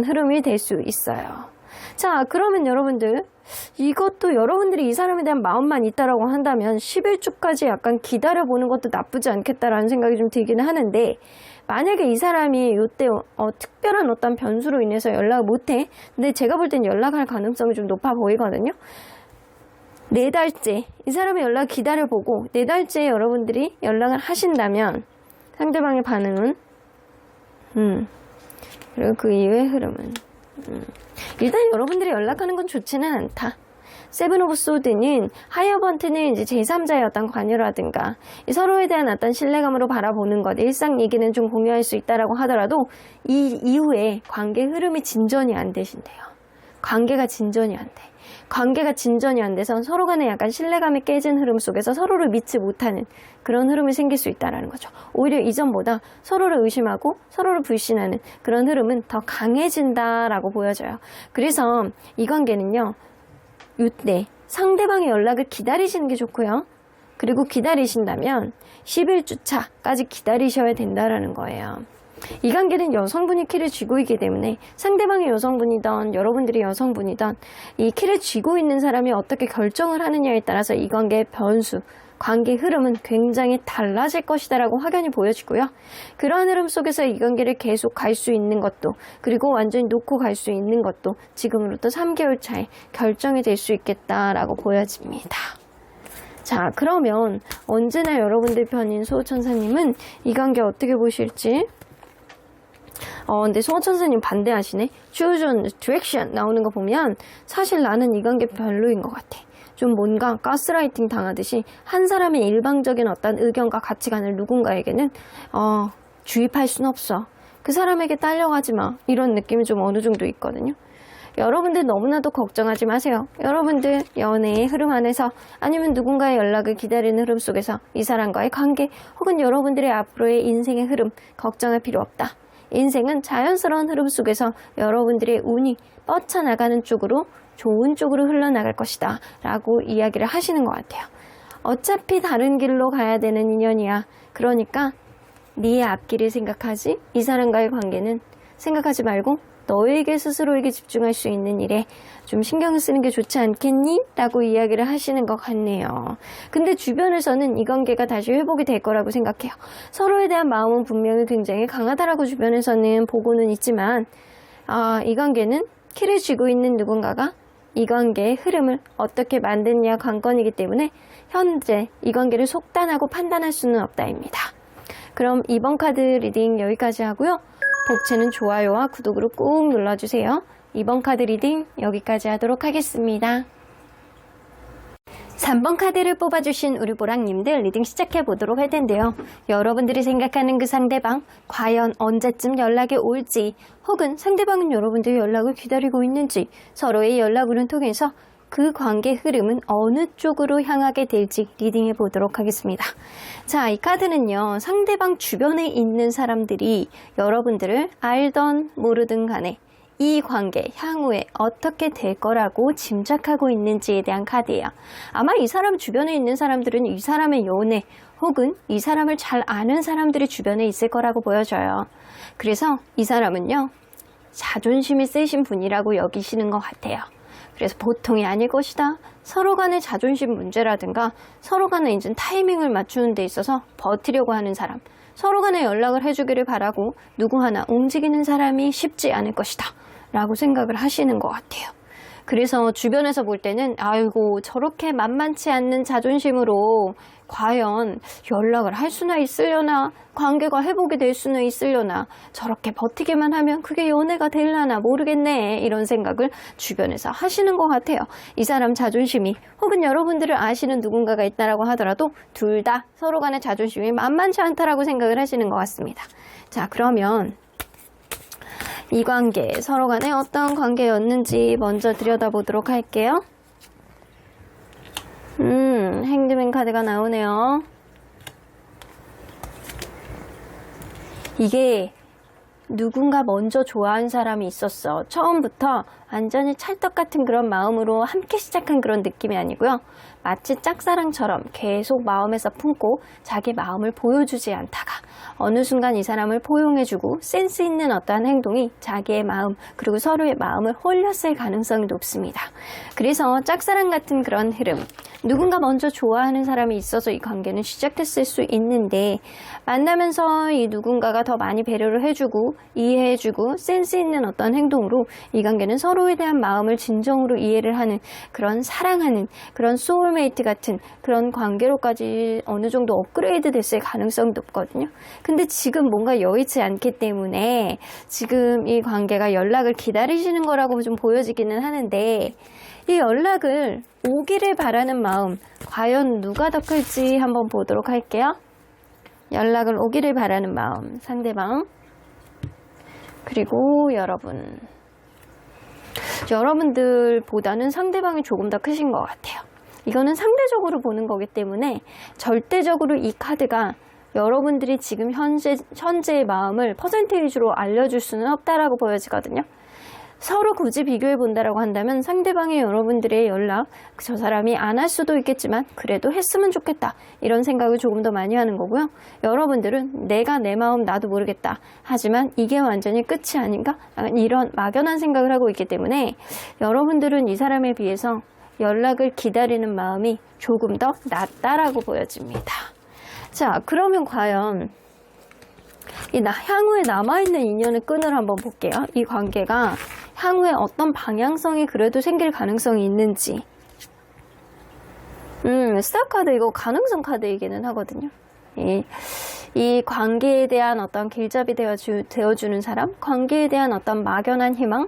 흐름이 될 수 있어요. 자, 그러면 여러분들 이것도 여러분들이 이 사람에 대한 마음만 있다라고 한다면 11주까지 약간 기다려보는 것도 나쁘지 않겠다라는 생각이 좀 들기는 하는데, 만약에 이 사람이 이때 특별한 어떤 변수로 인해서 연락을 못해. 근데 제가 볼 땐 연락할 가능성이 좀 높아 보이거든요. 4달째 이 사람의 연락 기다려보고 4달째에 여러분들이 연락을 하신다면 상대방의 반응은 그리고 그 이후의 흐름은 일단 여러분들이 연락하는 건 좋지는 않다. 세븐 오브 소드는 하이어번트는 이제 제3자의 어떤 관여라든가 서로에 대한 어떤 신뢰감으로 바라보는 것, 일상 얘기는 좀 공유할 수 있다라고 하더라도 이 이후에 관계 흐름이 진전이 안 되신대요. 관계가 진전이 안 돼. 관계가 진전이 안 돼서 서로 간에 약간 신뢰감이 깨진 흐름 속에서 서로를 믿지 못하는 그런 흐름이 생길 수 있다는 거죠. 오히려 이전보다 서로를 의심하고 서로를 불신하는 그런 흐름은 더 강해진다라고 보여져요. 그래서 이 관계는요, 이때 상대방의 연락을 기다리시는 게 좋고요. 그리고 기다리신다면 11주차까지 기다리셔야 된다라는 거예요. 이 관계는 여성분이 키를 쥐고 있기 때문에 상대방이 여성분이든 여러분들이 여성분이든 이 키를 쥐고 있는 사람이 어떻게 결정을 하느냐에 따라서 이 관계의 변수, 관계 흐름은 굉장히 달라질 것이다 라고 확연히 보여지고요. 그러한 흐름 속에서 이 관계를 계속 갈 수 있는 것도, 그리고 완전히 놓고 갈 수 있는 것도 지금으로부터 3개월 차에 결정이 될 수 있겠다라고 보여집니다. 자, 그러면 언제나 여러분들 편인 수호천사님은 이 관계 어떻게 보실지. 근데 수호천사님 반대하시네. Choose direction 나오는 거 보면 사실 나는 이 관계 별로인 것 같아. 좀 뭔가 가스라이팅 당하듯이 한 사람의 일방적인 어떤 의견과 가치관을 누군가에게는 주입할 순 없어. 그 사람에게 딸려가지 마. 이런 느낌이 좀 어느 정도 있거든요. 여러분들 너무나도 걱정하지 마세요. 여러분들 연애의 흐름 안에서 아니면 누군가의 연락을 기다리는 흐름 속에서 이 사람과의 관계 혹은 여러분들의 앞으로의 인생의 흐름 걱정할 필요 없다. 인생은 자연스러운 흐름 속에서 여러분들의 운이 뻗쳐나가는 쪽으로, 좋은 쪽으로 흘러나갈 것이다 라고 이야기를 하시는 것 같아요. 어차피 다른 길로 가야 되는 인연이야. 그러니까 네 앞길을 생각하지, 이 사람과의 관계는 생각하지 말고 너에게 스스로에게 집중할 수 있는 일에 좀 신경을 쓰는 게 좋지 않겠니? 라고 이야기를 하시는 것 같네요. 근데 주변에서는 이 관계가 다시 회복이 될 거라고 생각해요. 서로에 대한 마음은 분명히 굉장히 강하다라고 주변에서는 보고는 있지만 이 관계는 키를 쥐고 있는 누군가가 이 관계의 흐름을 어떻게 만드느냐 관건이기 때문에 현재 이 관계를 속단하고 판단할 수는 없다입니다. 그럼 이번 카드 리딩 여기까지 하고요. 복채는 좋아요와 구독으로 꾹 눌러주세요. 이번 카드 리딩 여기까지 하도록 하겠습니다. 3번 카드를 뽑아주신 우리 보랑님들 리딩 시작해보도록 할 텐데요. 여러분들이 생각하는 그 상대방 과연 언제쯤 연락이 올지, 혹은 상대방은 여러분들의 연락을 기다리고 있는지, 서로의 연락을 통해서 그 관계 흐름은 어느 쪽으로 향하게 될지 리딩해 보도록 하겠습니다. 자, 이 카드는요, 상대방 주변에 있는 사람들이 여러분들을 알던 모르든 간에 이 관계 향후에 어떻게 될 거라고 짐작하고 있는지에 대한 카드예요. 아마 이 사람 주변에 있는 사람들은 이 사람의 연애 혹은 이 사람을 잘 아는 사람들이 주변에 있을 거라고 보여져요. 그래서 이 사람은요, 자존심이 세신 분이라고 여기시는 것 같아요. 그래서 보통이 아닐 것이다. 서로 간의 자존심 문제라든가 서로 간의 이제 타이밍을 맞추는 데 있어서 버티려고 하는 사람, 서로 간에 연락을 해주기를 바라고 누구 하나 움직이는 사람이 쉽지 않을 것이다 라고 생각을 하시는 것 같아요. 그래서 주변에서 볼 때는 아이고 저렇게 만만치 않는 자존심으로 과연 연락을 할 수나 있으려나, 관계가 회복이 될 수는 있으려나, 저렇게 버티기만 하면 그게 연애가 되려나 모르겠네, 이런 생각을 주변에서 하시는 것 같아요. 이 사람 자존심이, 혹은 여러분들을 아시는 누군가가 있다라고 하더라도 둘 다 서로 간의 자존심이 만만치 않다라고 생각을 하시는 것 같습니다. 자, 그러면 이 관계, 서로 간에 어떤 관계였는지 먼저 들여다보도록 할게요. 행드맨 카드가 나오네요. 이게 누군가 먼저 좋아하는 사람이 있었어. 처음부터 완전히 찰떡 같은 그런 마음으로 함께 시작한 그런 느낌이 아니고요. 마치 짝사랑처럼 계속 마음에서 품고 자기 마음을 보여주지 않다가 어느 순간 이 사람을 포용해주고 센스 있는 어떠한 행동이 자기의 마음 그리고 서로의 마음을 홀렸을 가능성이 높습니다. 그래서 짝사랑 같은 그런 흐름, 누군가 먼저 좋아하는 사람이 있어서 이 관계는 시작됐을 수 있는데 만나면서 이 누군가가 더 많이 배려를 해주고 이해해주고 센스 있는 어떤 행동으로 이 관계는 서로에 대한 마음을 진정으로 이해를 하는 그런 사랑하는 그런 소울메이트 같은 그런 관계로까지 어느 정도 업그레이드 됐을 가능성이 높거든요. 근데 지금 뭔가 여의치 않기 때문에 지금 이 관계가 연락을 기다리시는 거라고 좀 보여지기는 하는데 이 연락을 오기를 바라는 마음 과연 누가 더 클지 한번 보도록 할게요. 연락을 오기를 바라는 마음 상대방 그리고 여러분들보다는 상대방이 조금 더 크신 것 같아요. 이거는 상대적으로 보는 거기 때문에 절대적으로 이 카드가 여러분들이 지금 현재의 마음을 퍼센테이지로 알려줄 수는 없다라고 보여지거든요. 서로 굳이 비교해 본다라고 한다면 상대방의 여러분들의 연락 저 사람이 안 할 수도 있겠지만 그래도 했으면 좋겠다 이런 생각을 조금 더 많이 하는 거고요. 여러분들은 내가 내 마음 나도 모르겠다 하지만 이게 완전히 끝이 아닌가 이런 막연한 생각을 하고 있기 때문에 여러분들은 이 사람에 비해서 연락을 기다리는 마음이 조금 더 낫다라고 보여집니다. 자, 그러면 과연 향후에 남아있는 인연의 끈을 한번 볼게요. 이 관계가 향후에 어떤 방향성이 그래도 생길 가능성이 있는지. 스타 카드 이거 가능성 카드이기는 하거든요. 이 관계에 대한 어떤 길잡이 되어주는 사람, 관계에 대한 어떤 막연한 희망,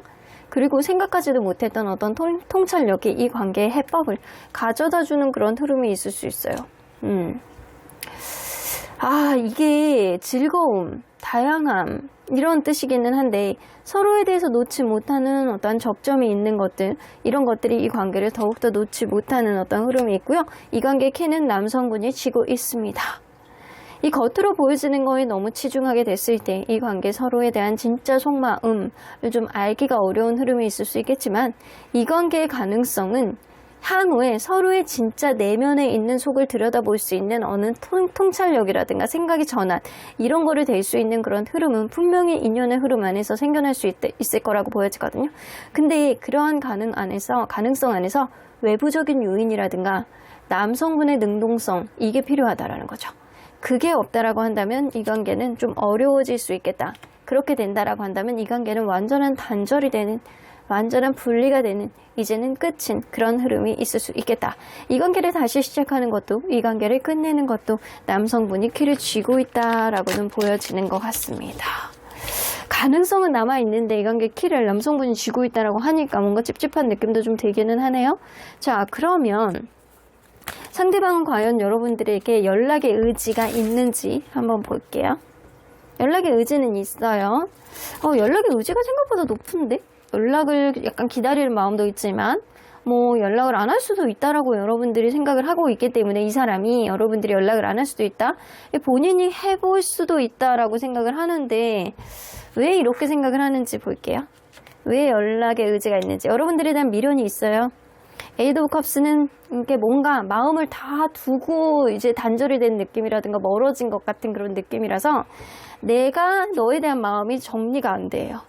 그리고 생각하지도 못했던 어떤 통찰력이 이 관계의 해법을 가져다주는 그런 흐름이 있을 수 있어요. 이게 즐거움, 다양함 이런 뜻이기는 한데 서로에 대해서 놓지 못하는 어떤 접점이 있는 것들 이런 것들이 이 관계를 더욱더 놓지 못하는 어떤 흐름이 있고요. 이 관계의 키는 남성분이 쥐고 있습니다. 이 겉으로 보여지는 거에 너무 치중하게 됐을 때 이 관계 서로에 대한 진짜 속마음을 좀 알기가 어려운 흐름이 있을 수 있겠지만 이 관계의 가능성은 향후에 서로의 진짜 내면에 있는 속을 들여다볼 수 있는 어느 통찰력이라든가 생각의 전환 이런 거를 될 수 있는 그런 흐름은 분명히 인연의 흐름 안에서 생겨날 수 있을 거라고 보여지거든요. 근데 그러한 가능성 안에서 외부적인 요인이라든가 남성분의 능동성 이게 필요하다라는 거죠. 그게 없다라고 한다면 이 관계는 좀 어려워질 수 있겠다. 그렇게 된다라고 한다면 이 관계는 완전한 단절이 되는 완전한 분리가 되는 이제는 끝인 그런 흐름이 있을 수 있겠다. 이 관계를 다시 시작하는 것도 이 관계를 끝내는 것도 남성분이 키를 쥐고 있다라고는 보여지는 것 같습니다. 가능성은 남아있는데 이 관계 키를 남성분이 쥐고 있다라고 하니까 뭔가 찝찝한 느낌도 좀 들기는 하네요. 자, 그러면 상대방은 과연 여러분들에게 연락의 의지가 있는지 한번 볼게요. 연락의 의지는 있어요. 연락의 의지가 생각보다 높은데? 연락을 약간 기다리는 마음도 있지만 연락을 안 할 수도 있다라고 여러분들이 생각을 하고 있기 때문에 이 사람이 여러분들이 연락을 안 할 수도 있다. 본인이 해볼 수도 있다라고 생각을 하는데 왜 이렇게 생각을 하는지 볼게요. 왜 연락의 의지가 있는지. 여러분들에 대한 미련이 있어요. 에이드 오브 컵스는 이게 뭔가 마음을 다 두고 이제 단절이 된 느낌이라든가 멀어진 것 같은 그런 느낌이라서 내가 너에 대한 마음이 정리가 안 돼요.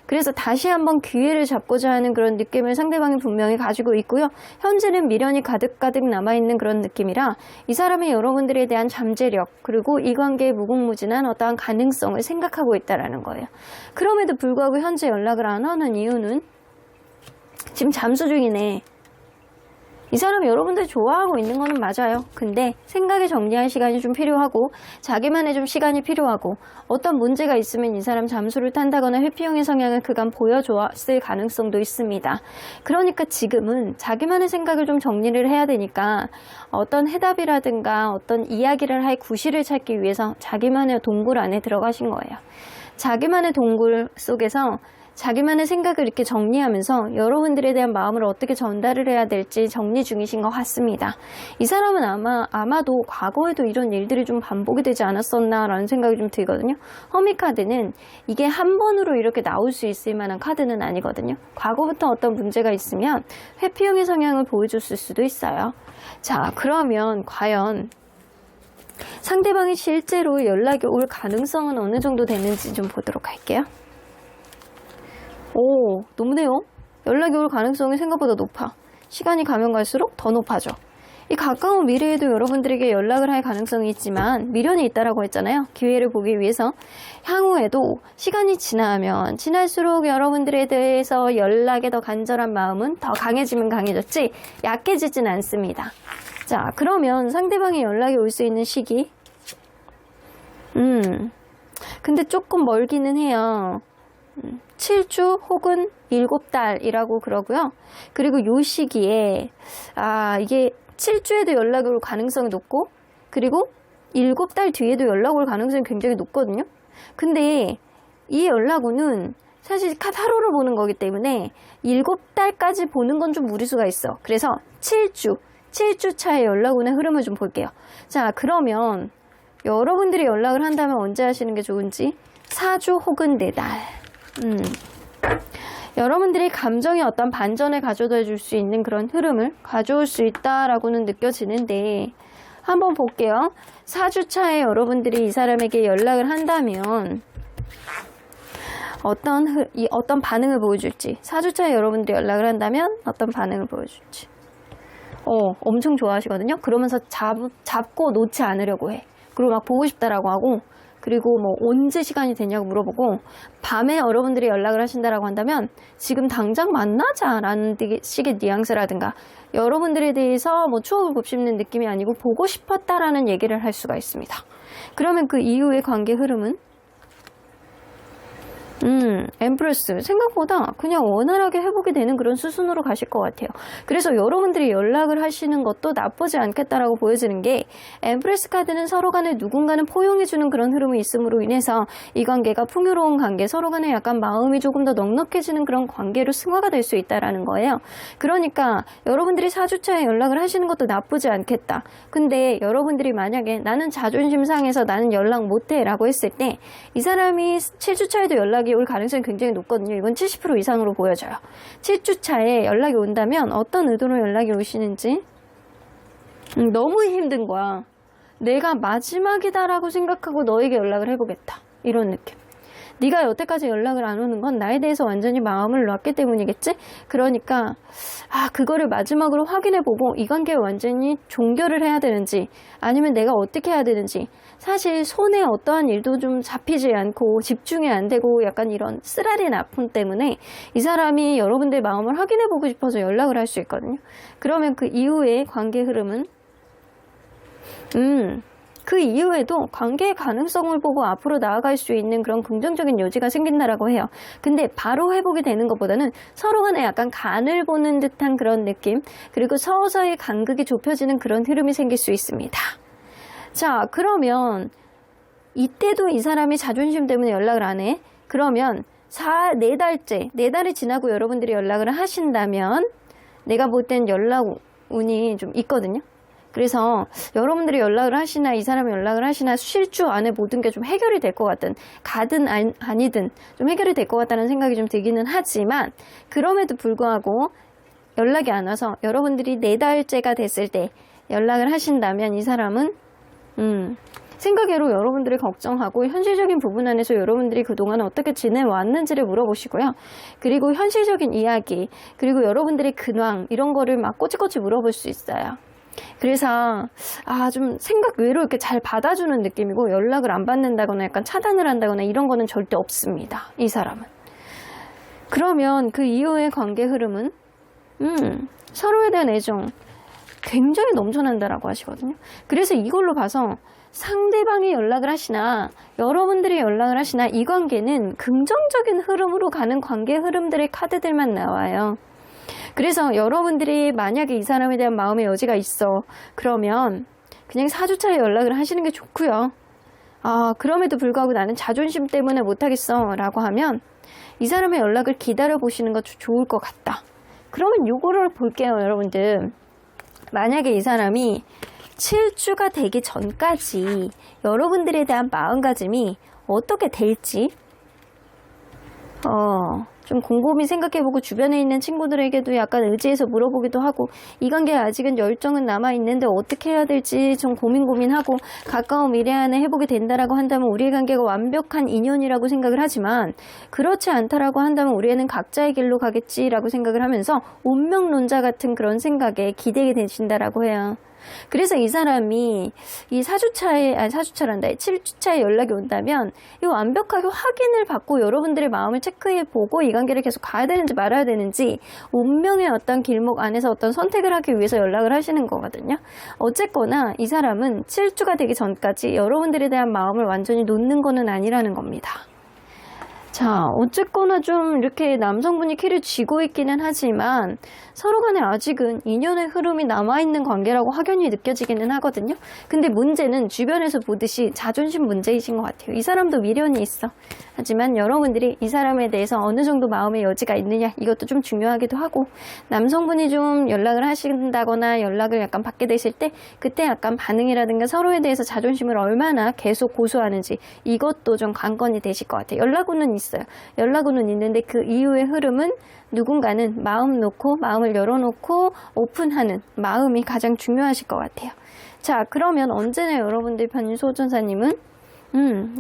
그래서 다시 한번 기회를 잡고자 하는 그런 느낌을 상대방이 분명히 가지고 있고요. 현재는 미련이 가득가득 남아있는 그런 느낌이라 이 사람이 여러분들에 대한 잠재력 그리고 이 관계의 무궁무진한 어떠한 가능성을 생각하고 있다는 거예요. 그럼에도 불구하고 현재 연락을 안 하는 이유는 지금 잠수 중이네. 이 사람이 여러분들 좋아하고 있는 거는 맞아요. 근데 생각에 정리할 시간이 좀 필요하고 자기만의 좀 시간이 필요하고 어떤 문제가 있으면 이 사람 잠수를 탄다거나 회피형의 성향을 그간 보여줬을 가능성도 있습니다. 그러니까 지금은 자기만의 생각을 좀 정리를 해야 되니까 어떤 해답이라든가 어떤 이야기를 할 구실을 찾기 위해서 자기만의 동굴 안에 들어가신 거예요. 자기만의 동굴 속에서 자기만의 생각을 이렇게 정리하면서 여러분들에 대한 마음을 어떻게 전달을 해야 될지 정리 중이신 것 같습니다. 이 사람은 아마도 과거에도 이런 일들이 좀 반복이 되지 않았었나라는 생각이 좀 들거든요. 허미 카드는 이게 한 번으로 이렇게 나올 수 있을 만한 카드는 아니거든요. 과거부터 어떤 문제가 있으면 회피형의 성향을 보여줬을 수도 있어요. 자, 그러면 과연 상대방이 실제로 연락이 올 가능성은 어느 정도 되는지 좀 보도록 할게요. 오, 높네요. 연락이 올 가능성이 생각보다 높아. 시간이 가면 갈수록 더 높아져. 이 가까운 미래에도 여러분들에게 연락을 할 가능성이 있지만 미련이 있다라고 했잖아요. 기회를 보기 위해서. 향후에도 시간이 지나면 지날수록 여러분들에 대해서 연락에 더 간절한 마음은 더 강해지면 강해졌지 약해지진 않습니다. 자, 그러면 상대방의 연락이 올 수 있는 시기. 근데 조금 멀기는 해요. 7주 혹은 7달이라고 그러고요. 그리고 요 시기에 이게 7주에도 연락이 올 가능성이 높고 그리고 7달 뒤에도 연락 올 가능성이 굉장히 높거든요. 근데 이 연락운은 사실 타로를 보는 거기 때문에 7달까지 보는 건 좀 무리수가 있어. 그래서 7주 차의 연락운의 흐름을 좀 볼게요. 자, 그러면 여러분들이 연락을 한다면 언제 하시는 게 좋은지 4주 혹은 4달. 여러분들이 감정의 어떤 반전을 가져다 줄 수 있는 그런 흐름을 가져올 수 있다라고는 느껴지는데 한번 볼게요. 4주 차에 여러분들이 이 사람에게 연락을 한다면 어떤 반응을 보여줄지 4주 차에 여러분들이 연락을 한다면 어떤 반응을 보여줄지 엄청 좋아하시거든요. 그러면서 잡고 놓지 않으려고 해. 그리고 막 보고 싶다라고 하고 그리고 뭐 언제 시간이 되냐고 물어보고 밤에 여러분들이 연락을 하신다라고 한다면 지금 당장 만나자라는 식의 뉘앙스라든가 여러분들에 대해서 뭐 추억을 곱씹는 느낌이 아니고 보고 싶었다라는 얘기를 할 수가 있습니다. 그러면 그 이후의 관계 흐름은 엠프레스 생각보다 그냥 원활하게 회복이 되는 그런 수순으로 가실 것 같아요. 그래서 여러분들이 연락을 하시는 것도 나쁘지 않겠다라고 보여지는 게 엠프레스 카드는 서로 간에 누군가는 포용해주는 그런 흐름이 있음으로 인해서 이 관계가 풍요로운 관계, 서로 간에 약간 마음이 조금 더 넉넉해지는 그런 관계로 승화가 될 수 있다라는 거예요. 그러니까 여러분들이 4주차에 연락을 하시는 것도 나쁘지 않겠다. 근데 여러분들이 만약에 나는 자존심 상해서 나는 연락 못해 라고 했을 때 이 사람이 7주차에도 연락이 올 가능성이 굉장히 높거든요. 이건 70% 이상으로 보여져요. 7주차에 연락이 온다면 어떤 의도로 연락이 오시는지 너무 힘든 거야. 내가 마지막이다라고 생각하고 너에게 연락을 해보겠다. 이런 느낌. 네가 여태까지 연락을 안 오는 건 나에 대해서 완전히 마음을 놨기 때문이겠지? 그러니까 그거를 마지막으로 확인해보고 이 관계를 완전히 종결을 해야 되는지 아니면 내가 어떻게 해야 되는지 사실 손에 어떠한 일도 좀 잡히지 않고 집중이 안 되고 약간 이런 쓰라린 아픔 때문에 이 사람이 여러분들의 마음을 확인해보고 싶어서 연락을 할 수 있거든요. 그러면 그 이후의 관계 흐름은 그 이후에도 관계의 가능성을 보고 앞으로 나아갈 수 있는 그런 긍정적인 여지가 생긴다라고 해요. 근데 바로 회복이 되는 것보다는 서로 간에 약간 간을 보는 듯한 그런 느낌, 그리고 서서히 간극이 좁혀지는 그런 흐름이 생길 수 있습니다. 자, 그러면 이때도 이 사람이 자존심 때문에 연락을 안 해? 그러면 4달이 지나고 여러분들이 연락을 하신다면 내가 볼 땐 연락 운이 좀 있거든요. 그래서 여러분들이 연락을 하시나 이 사람이 연락을 하시나 실주 안에 모든 게 좀 해결이 될 것 같은, 가든 아니든 좀 해결이 될 것 같다는 생각이 좀 들기는 하지만 그럼에도 불구하고 연락이 안 와서 여러분들이 4달째가 됐을 때 연락을 하신다면 이 사람은 생각외로 여러분들이 걱정하고 현실적인 부분 안에서 여러분들이 그동안 어떻게 지내왔는지를 물어보시고요. 그리고 현실적인 이야기, 그리고 여러분들의 근황 이런 거를 막 꼬치꼬치 물어볼 수 있어요. 그래서 좀 생각 외로 이렇게 잘 받아주는 느낌이고 연락을 안 받는다거나 약간 차단을 한다거나 이런 거는 절대 없습니다. 이 사람은. 그러면 그 이후의 관계 흐름은 서로에 대한 애정 굉장히 넘쳐난다라고 하시거든요. 그래서 이걸로 봐서 상대방이 연락을 하시나 여러분들이 연락을 하시나 이 관계는 긍정적인 흐름으로 가는 관계 흐름들의 카드들만 나와요. 그래서 여러분들이 만약에 이 사람에 대한 마음의 여지가 있어 그러면 그냥 4주차에 연락을 하시는 게 좋고요. 그럼에도 불구하고 나는 자존심 때문에 못하겠어 라고 하면 이 사람의 연락을 기다려 보시는 것도 좋을 것 같다. 그러면 요거를 볼게요, 여러분들. 만약에 이 사람이 7주가 되기 전까지 여러분들에 대한 마음가짐이 어떻게 될지 좀 곰곰이 생각해보고 주변에 있는 친구들에게도 약간 의지해서 물어보기도 하고 이 관계에 아직은 열정은 남아있는데 어떻게 해야 될지 좀 고민하고 가까운 미래 안에 해보게 된다라고 한다면 우리의 관계가 완벽한 인연이라고 생각을 하지만 그렇지 않다라고 한다면 우리는 각자의 길로 가겠지라고 생각을 하면서 운명론자 같은 그런 생각에 기대게 되신다라고 해요. 그래서 이 사람이 이 7주차에 연락이 온다면 이 완벽하게 확인을 받고 여러분들의 마음을 체크해보고 이 관계를 계속 가야 되는지 말아야 되는지 운명의 어떤 길목 안에서 어떤 선택을 하기 위해서 연락을 하시는 거거든요. 어쨌거나 이 사람은 7주가 되기 전까지 여러분들에 대한 마음을 완전히 놓는 거는 아니라는 겁니다. 자, 어쨌거나 좀 이렇게 남성분이 키를 쥐고 있기는 하지만 서로 간에 아직은 인연의 흐름이 남아있는 관계라고 확연히 느껴지기는 하거든요. 근데 문제는 주변에서 보듯이 자존심 문제이신 것 같아요. 이 사람도 미련이 있어. 하지만 여러분들이 이 사람에 대해서 어느 정도 마음의 여지가 있느냐 이것도 좀 중요하기도 하고 남성분이 좀 연락을 하신다거나 연락을 약간 받게 되실 때 그때 약간 반응이라든가 서로에 대해서 자존심을 얼마나 계속 고수하는지 이것도 좀 관건이 되실 것 같아요. 연락은 있어요. 연락은 있는데 그 이후의 흐름은 누군가는 마음 놓고 마음을 열어놓고 오픈하는 마음이 가장 중요하실 것 같아요. 자, 그러면 언제나 여러분들 편인 소천사님은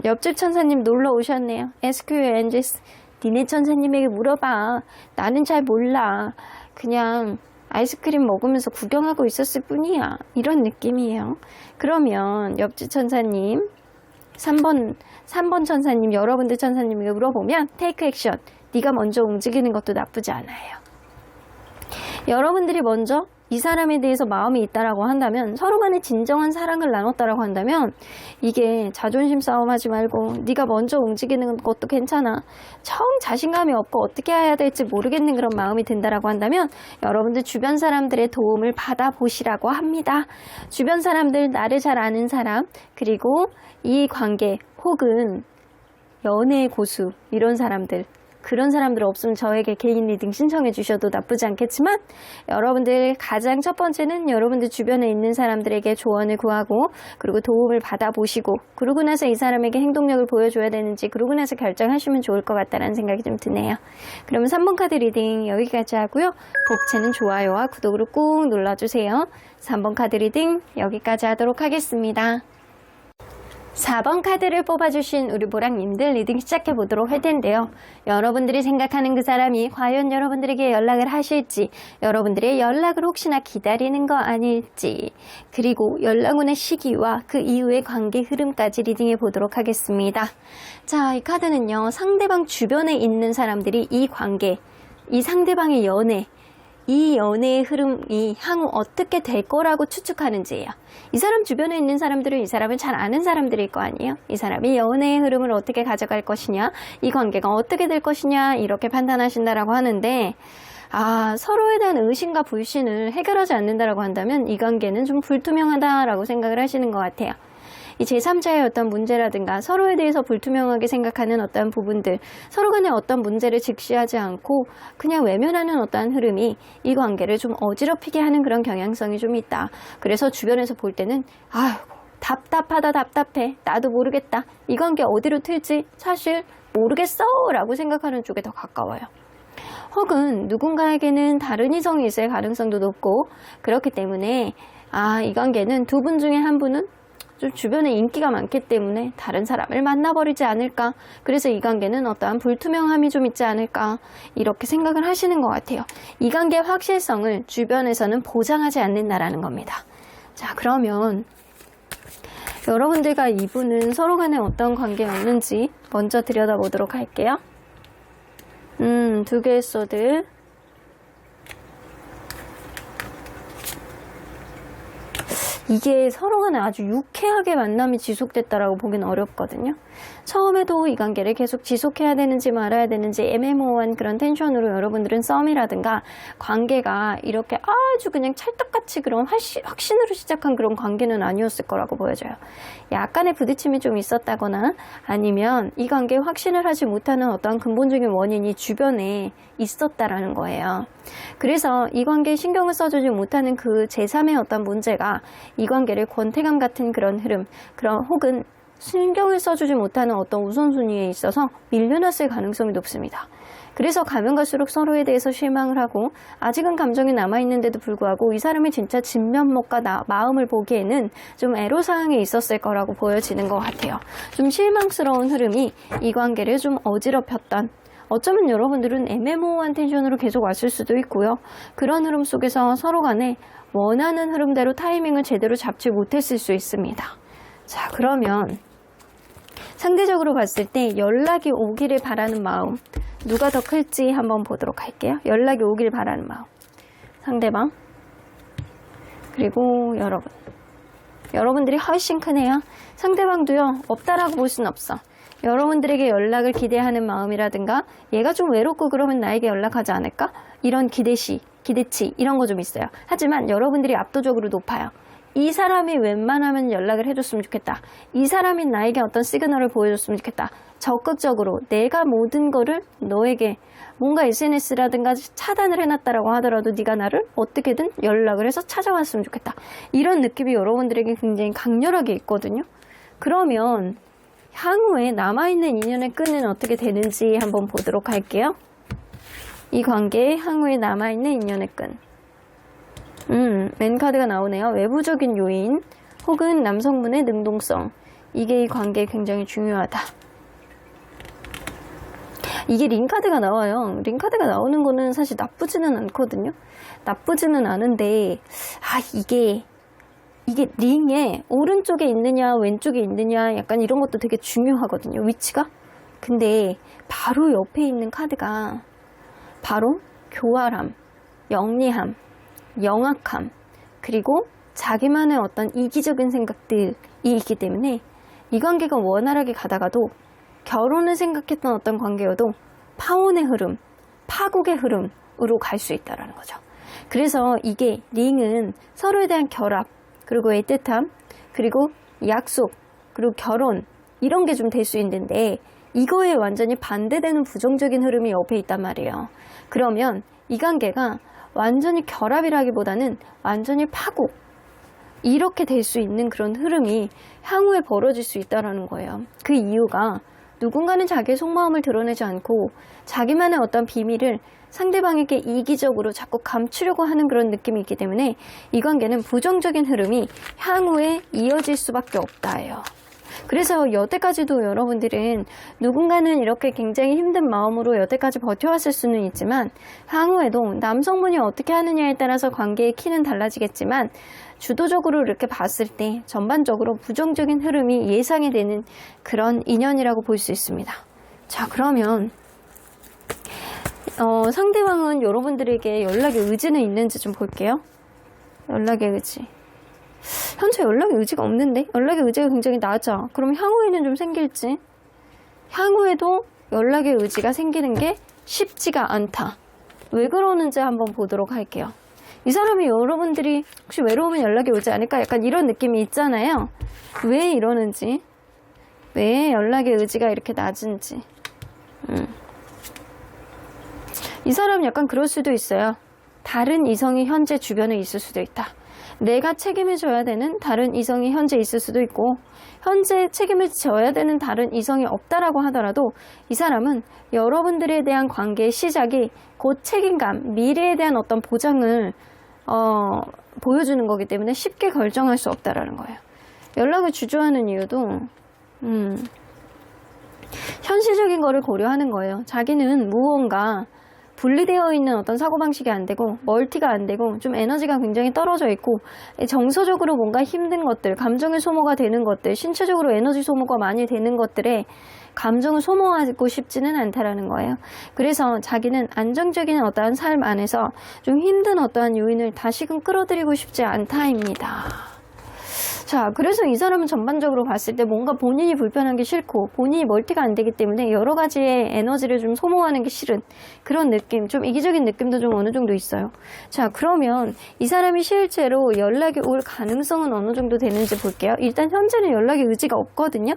옆집 천사님 놀러 오셨네요. SQ 엔젤스 니네 천사님에게 물어봐. 나는 잘 몰라. 그냥 아이스크림 먹으면서 구경하고 있었을 뿐이야. 이런 느낌이에요. 그러면 옆집 천사님 3번 천사님, 여러분들 천사님에게 물어보면 테이크 액션, 네가 먼저 움직이는 것도 나쁘지 않아요. 여러분들이 먼저 이 사람에 대해서 마음이 있다라고 한다면 서로 간에 진정한 사랑을 나눴다라고 한다면 이게 자존심 싸움하지 말고 네가 먼저 움직이는 것도 괜찮아. 정 자신감이 없고 어떻게 해야 될지 모르겠는 그런 마음이 든다라고 한다면 여러분들 주변 사람들의 도움을 받아보시라고 합니다. 주변 사람들, 나를 잘 아는 사람, 그리고 이 관계 혹은 연애의 고수 이런 사람들, 그런 사람들 없으면 저에게 개인 리딩 신청해 주셔도 나쁘지 않겠지만 여러분들 가장 첫 번째는 여러분들 주변에 있는 사람들에게 조언을 구하고 그리고 도움을 받아보시고 그러고 나서 이 사람에게 행동력을 보여줘야 되는지 그러고 나서 결정하시면 좋을 것 같다는 생각이 좀 드네요. 그러면 3번 카드 리딩 여기까지 하고요. 복채는 좋아요와 구독으로 꾹 눌러주세요. 3번 카드 리딩 여기까지 하도록 하겠습니다. 4번 카드를 뽑아주신 우리 보랑님들 리딩 시작해보도록 할 텐데요. 여러분들이 생각하는 그 사람이 과연 여러분들에게 연락을 하실지, 여러분들의 연락을 혹시나 기다리는 거 아닐지, 그리고 연락 오는 시기와 그 이후의 관계 흐름까지 리딩해 보도록 하겠습니다. 자, 이 카드는요, 상대방 주변에 있는 사람들이 이 관계, 이 상대방의 연애, 이 연애의 흐름이 향후 어떻게 될 거라고 추측하는지예요. 이 사람 주변에 있는 사람들은 이 사람을 잘 아는 사람들일 거 아니에요. 이 사람이 연애의 흐름을 어떻게 가져갈 것이냐, 이 관계가 어떻게 될 것이냐 이렇게 판단하신다라고 하는데 서로에 대한 의심과 불신을 해결하지 않는다라고 한다면 이 관계는 좀 불투명하다라고 생각을 하시는 것 같아요. 이 제3자의 어떤 문제라든가 서로에 대해서 불투명하게 생각하는 어떤 부분들, 서로 간에 어떤 문제를 직시하지 않고 그냥 외면하는 어떠한 흐름이 이 관계를 좀 어지럽히게 하는 그런 경향성이 좀 있다. 그래서 주변에서 볼 때는 답답하다, 답답해, 나도 모르겠다, 이 관계 어디로 틀지 사실 모르겠어 라고 생각하는 쪽에 더 가까워요. 혹은 누군가에게는 다른 이성이 있을 가능성도 높고 그렇기 때문에 이 관계는 두 분 중에 한 분은 좀 주변에 인기가 많기 때문에 다른 사람을 만나버리지 않을까, 그래서 이 관계는 어떠한 불투명함이 좀 있지 않을까 이렇게 생각을 하시는 것 같아요. 이 관계의 확실성을 주변에서는 보장하지 않는다라는 겁니다. 자, 그러면 여러분들과 이분은 서로 간에 어떤 관계였는지 먼저 들여다보도록 할게요. 두 개의 소드, 이게 서로 간에 아주 유쾌하게 만남이 지속됐다라고 보기는 어렵거든요. 처음에도 이 관계를 계속 지속해야 되는지 말아야 되는지 애매모호한 그런 텐션으로 여러분들은 썸이라든가 관계가 이렇게 아주 그냥 찰떡같이 그런 확신으로 시작한 그런 관계는 아니었을 거라고 보여져요. 약간의 부딪힘이 좀 있었다거나 아니면 이 관계에 확신을 하지 못하는 어떤 근본적인 원인이 주변에 있었다라는 거예요. 그래서 이 관계에 신경을 써주지 못하는 그 제3의 어떤 문제가 이 관계를 권태감 같은 그런 흐름, 그런 혹은 신경을 써주지 못하는 어떤 우선순위에 있어서 밀려났을 가능성이 높습니다. 그래서 가면 갈수록 서로에 대해서 실망을 하고 아직은 감정이 남아있는데도 불구하고 이 사람의 진짜 진면목과 마음을 보기에는 좀 애로사항이 있었을 거라고 보여지는 것 같아요. 좀 실망스러운 흐름이 이 관계를 좀 어지럽혔던, 어쩌면 여러분들은 애매모호한 텐션으로 계속 왔을 수도 있고요. 그런 흐름 속에서 서로 간에 원하는 흐름대로 타이밍을 제대로 잡지 못했을 수 있습니다. 자, 그러면 상대적으로 봤을 때 연락이 오기를 바라는 마음, 누가 더 클지 한번 보도록 할게요. 연락이 오길 바라는 마음, 상대방, 그리고 여러분들이 훨씬 크네요. 상대방도요, 없다라고 볼 수는 없어. 여러분들에게 연락을 기대하는 마음이라든가 얘가 좀 외롭고 그러면 나에게 연락하지 않을까? 이런 기대치 이런 거 좀 있어요. 하지만 여러분들이 압도적으로 높아요. 이 사람이 웬만하면 연락을 해줬으면 좋겠다. 이 사람이 나에게 어떤 시그널을 보여줬으면 좋겠다. 적극적으로 내가 모든 거를 너에게 뭔가 SNS라든가 차단을 해놨다라고 하더라도 네가 나를 어떻게든 연락을 해서 찾아왔으면 좋겠다. 이런 느낌이 여러분들에게 굉장히 강렬하게 있거든요. 그러면 향후에 남아있는 인연의 끈은 어떻게 되는지 한번 보도록 할게요. 이 관계에 향후에 남아있는 인연의 끈. 맨 카드가 나오네요. 외부적인 요인 혹은 남성분의 능동성. 이게 이 관계에 굉장히 중요하다. 이게 링카드가 나와요. 링카드가 나오는 거는 사실 나쁘지는 않거든요. 나쁘지는 않은데 이게 링에 오른쪽에 있느냐 왼쪽에 있느냐 약간 이런 것도 되게 중요하거든요. 위치가. 근데 바로 옆에 있는 카드가 바로 교활함, 영리함, 영악함, 그리고 자기만의 어떤 이기적인 생각들이 있기 때문에 이 관계가 원활하게 가다가도 결혼을 생각했던 어떤 관계여도 파혼의 흐름, 파국의 흐름으로 갈 수 있다는 거죠. 그래서 이게 링은 서로에 대한 결합, 그리고 애틋함, 그리고 약속, 그리고 결혼 이런 게 좀 될 수 있는데 이거에 완전히 반대되는 부정적인 흐름이 옆에 있단 말이에요. 그러면 이 관계가 완전히 결합이라기보다는 완전히 파국, 이렇게 될 수 있는 그런 흐름이 향후에 벌어질 수 있다는 거예요. 그 이유가 누군가는 자기의 속마음을 드러내지 않고 자기만의 어떤 비밀을 상대방에게 이기적으로 자꾸 감추려고 하는 그런 느낌이 있기 때문에 이 관계는 부정적인 흐름이 향후에 이어질 수밖에 없다예요. 그래서 여태까지도 여러분들은 누군가는 이렇게 굉장히 힘든 마음으로 여태까지 버텨왔을 수는 있지만 향후에도 남성분이 어떻게 하느냐에 따라서 관계의 키는 달라지겠지만 주도적으로 이렇게 봤을 때 전반적으로 부정적인 흐름이 예상이 되는 그런 인연이라고 볼 수 있습니다. 자, 그러면 상대방은 여러분들에게 연락의 의지는 있는지 좀 볼게요. 연락의 의지. 현재 연락의 의지가 없는데? 연락의 의지가 굉장히 낮아. 그럼 향후에는 좀 생길지? 향후에도 연락의 의지가 생기는 게 쉽지가 않다. 왜 그러는지 한번 보도록 할게요. 이 사람이 여러분들이 혹시 외로우면 연락이 오지 않을까? 약간 이런 느낌이 있잖아요. 왜 이러는지, 왜 연락의 의지가 이렇게 낮은지. 이 사람 약간 그럴 수도 있어요. 다른 이성이 현재 주변에 있을 수도 있다. 내가 책임을 져야 되는 다른 이성이 현재 있을 수도 있고 현재 책임을 져야 되는 다른 이성이 없다라고 하더라도 이 사람은 여러분들에 대한 관계의 시작이 곧 책임감, 미래에 대한 어떤 보장을 보여주는 거기 때문에 쉽게 결정할 수 없다라는 거예요. 연락을 주저하는 이유도 현실적인 거를 고려하는 거예요. 자기는 무언가 분리되어 있는 어떤 사고방식이 안 되고 멀티가 안 되고 좀 에너지가 굉장히 떨어져 있고 정서적으로 뭔가 힘든 것들, 감정의 소모가 되는 것들, 신체적으로 에너지 소모가 많이 되는 것들에 감정을 소모하고 싶지는 않다라는 거예요. 그래서 자기는 안정적인 어떠한 삶 안에서 좀 힘든 어떠한 요인을 다시금 끌어들이고 싶지 않다입니다. 자, 그래서 이 사람은 전반적으로 봤을 때 뭔가 본인이 불편한 게 싫고 본인이 멀티가 안 되기 때문에 여러 가지의 에너지를 좀 소모하는 게 싫은 그런 느낌, 좀 이기적인 느낌도 좀 어느 정도 있어요. 자, 그러면 이 사람이 실제로 연락이 올 가능성은 어느 정도 되는지 볼게요. 일단 현재는 연락의 의지가 없거든요.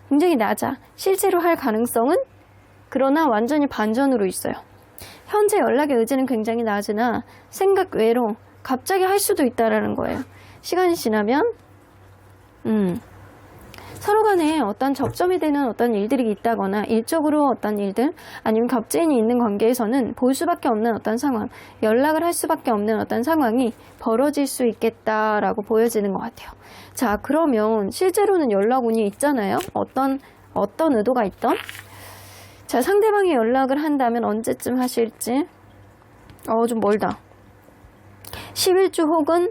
굉장히 낮아. 실제로 할 가능성은 그러나 완전히 반전으로 있어요. 현재 연락의 의지는 굉장히 낮으나 생각 외로 갑자기 할 수도 있다라는 거예요. 시간이 지나면 서로 간에 어떤 접점이 되는 어떤 일들이 있다거나 일적으로 어떤 일들 아니면 겹지인이 있는 관계에서는 볼 수밖에 없는 어떤 상황, 연락을 할 수밖에 없는 어떤 상황이 벌어질 수 있겠다라고 보여지는 것 같아요. 자, 그러면 실제로는 연락운이 있잖아요. 어떤 의도가 있던. 자, 상대방이 연락을 한다면 언제쯤 하실지 좀 멀다. 11주 혹은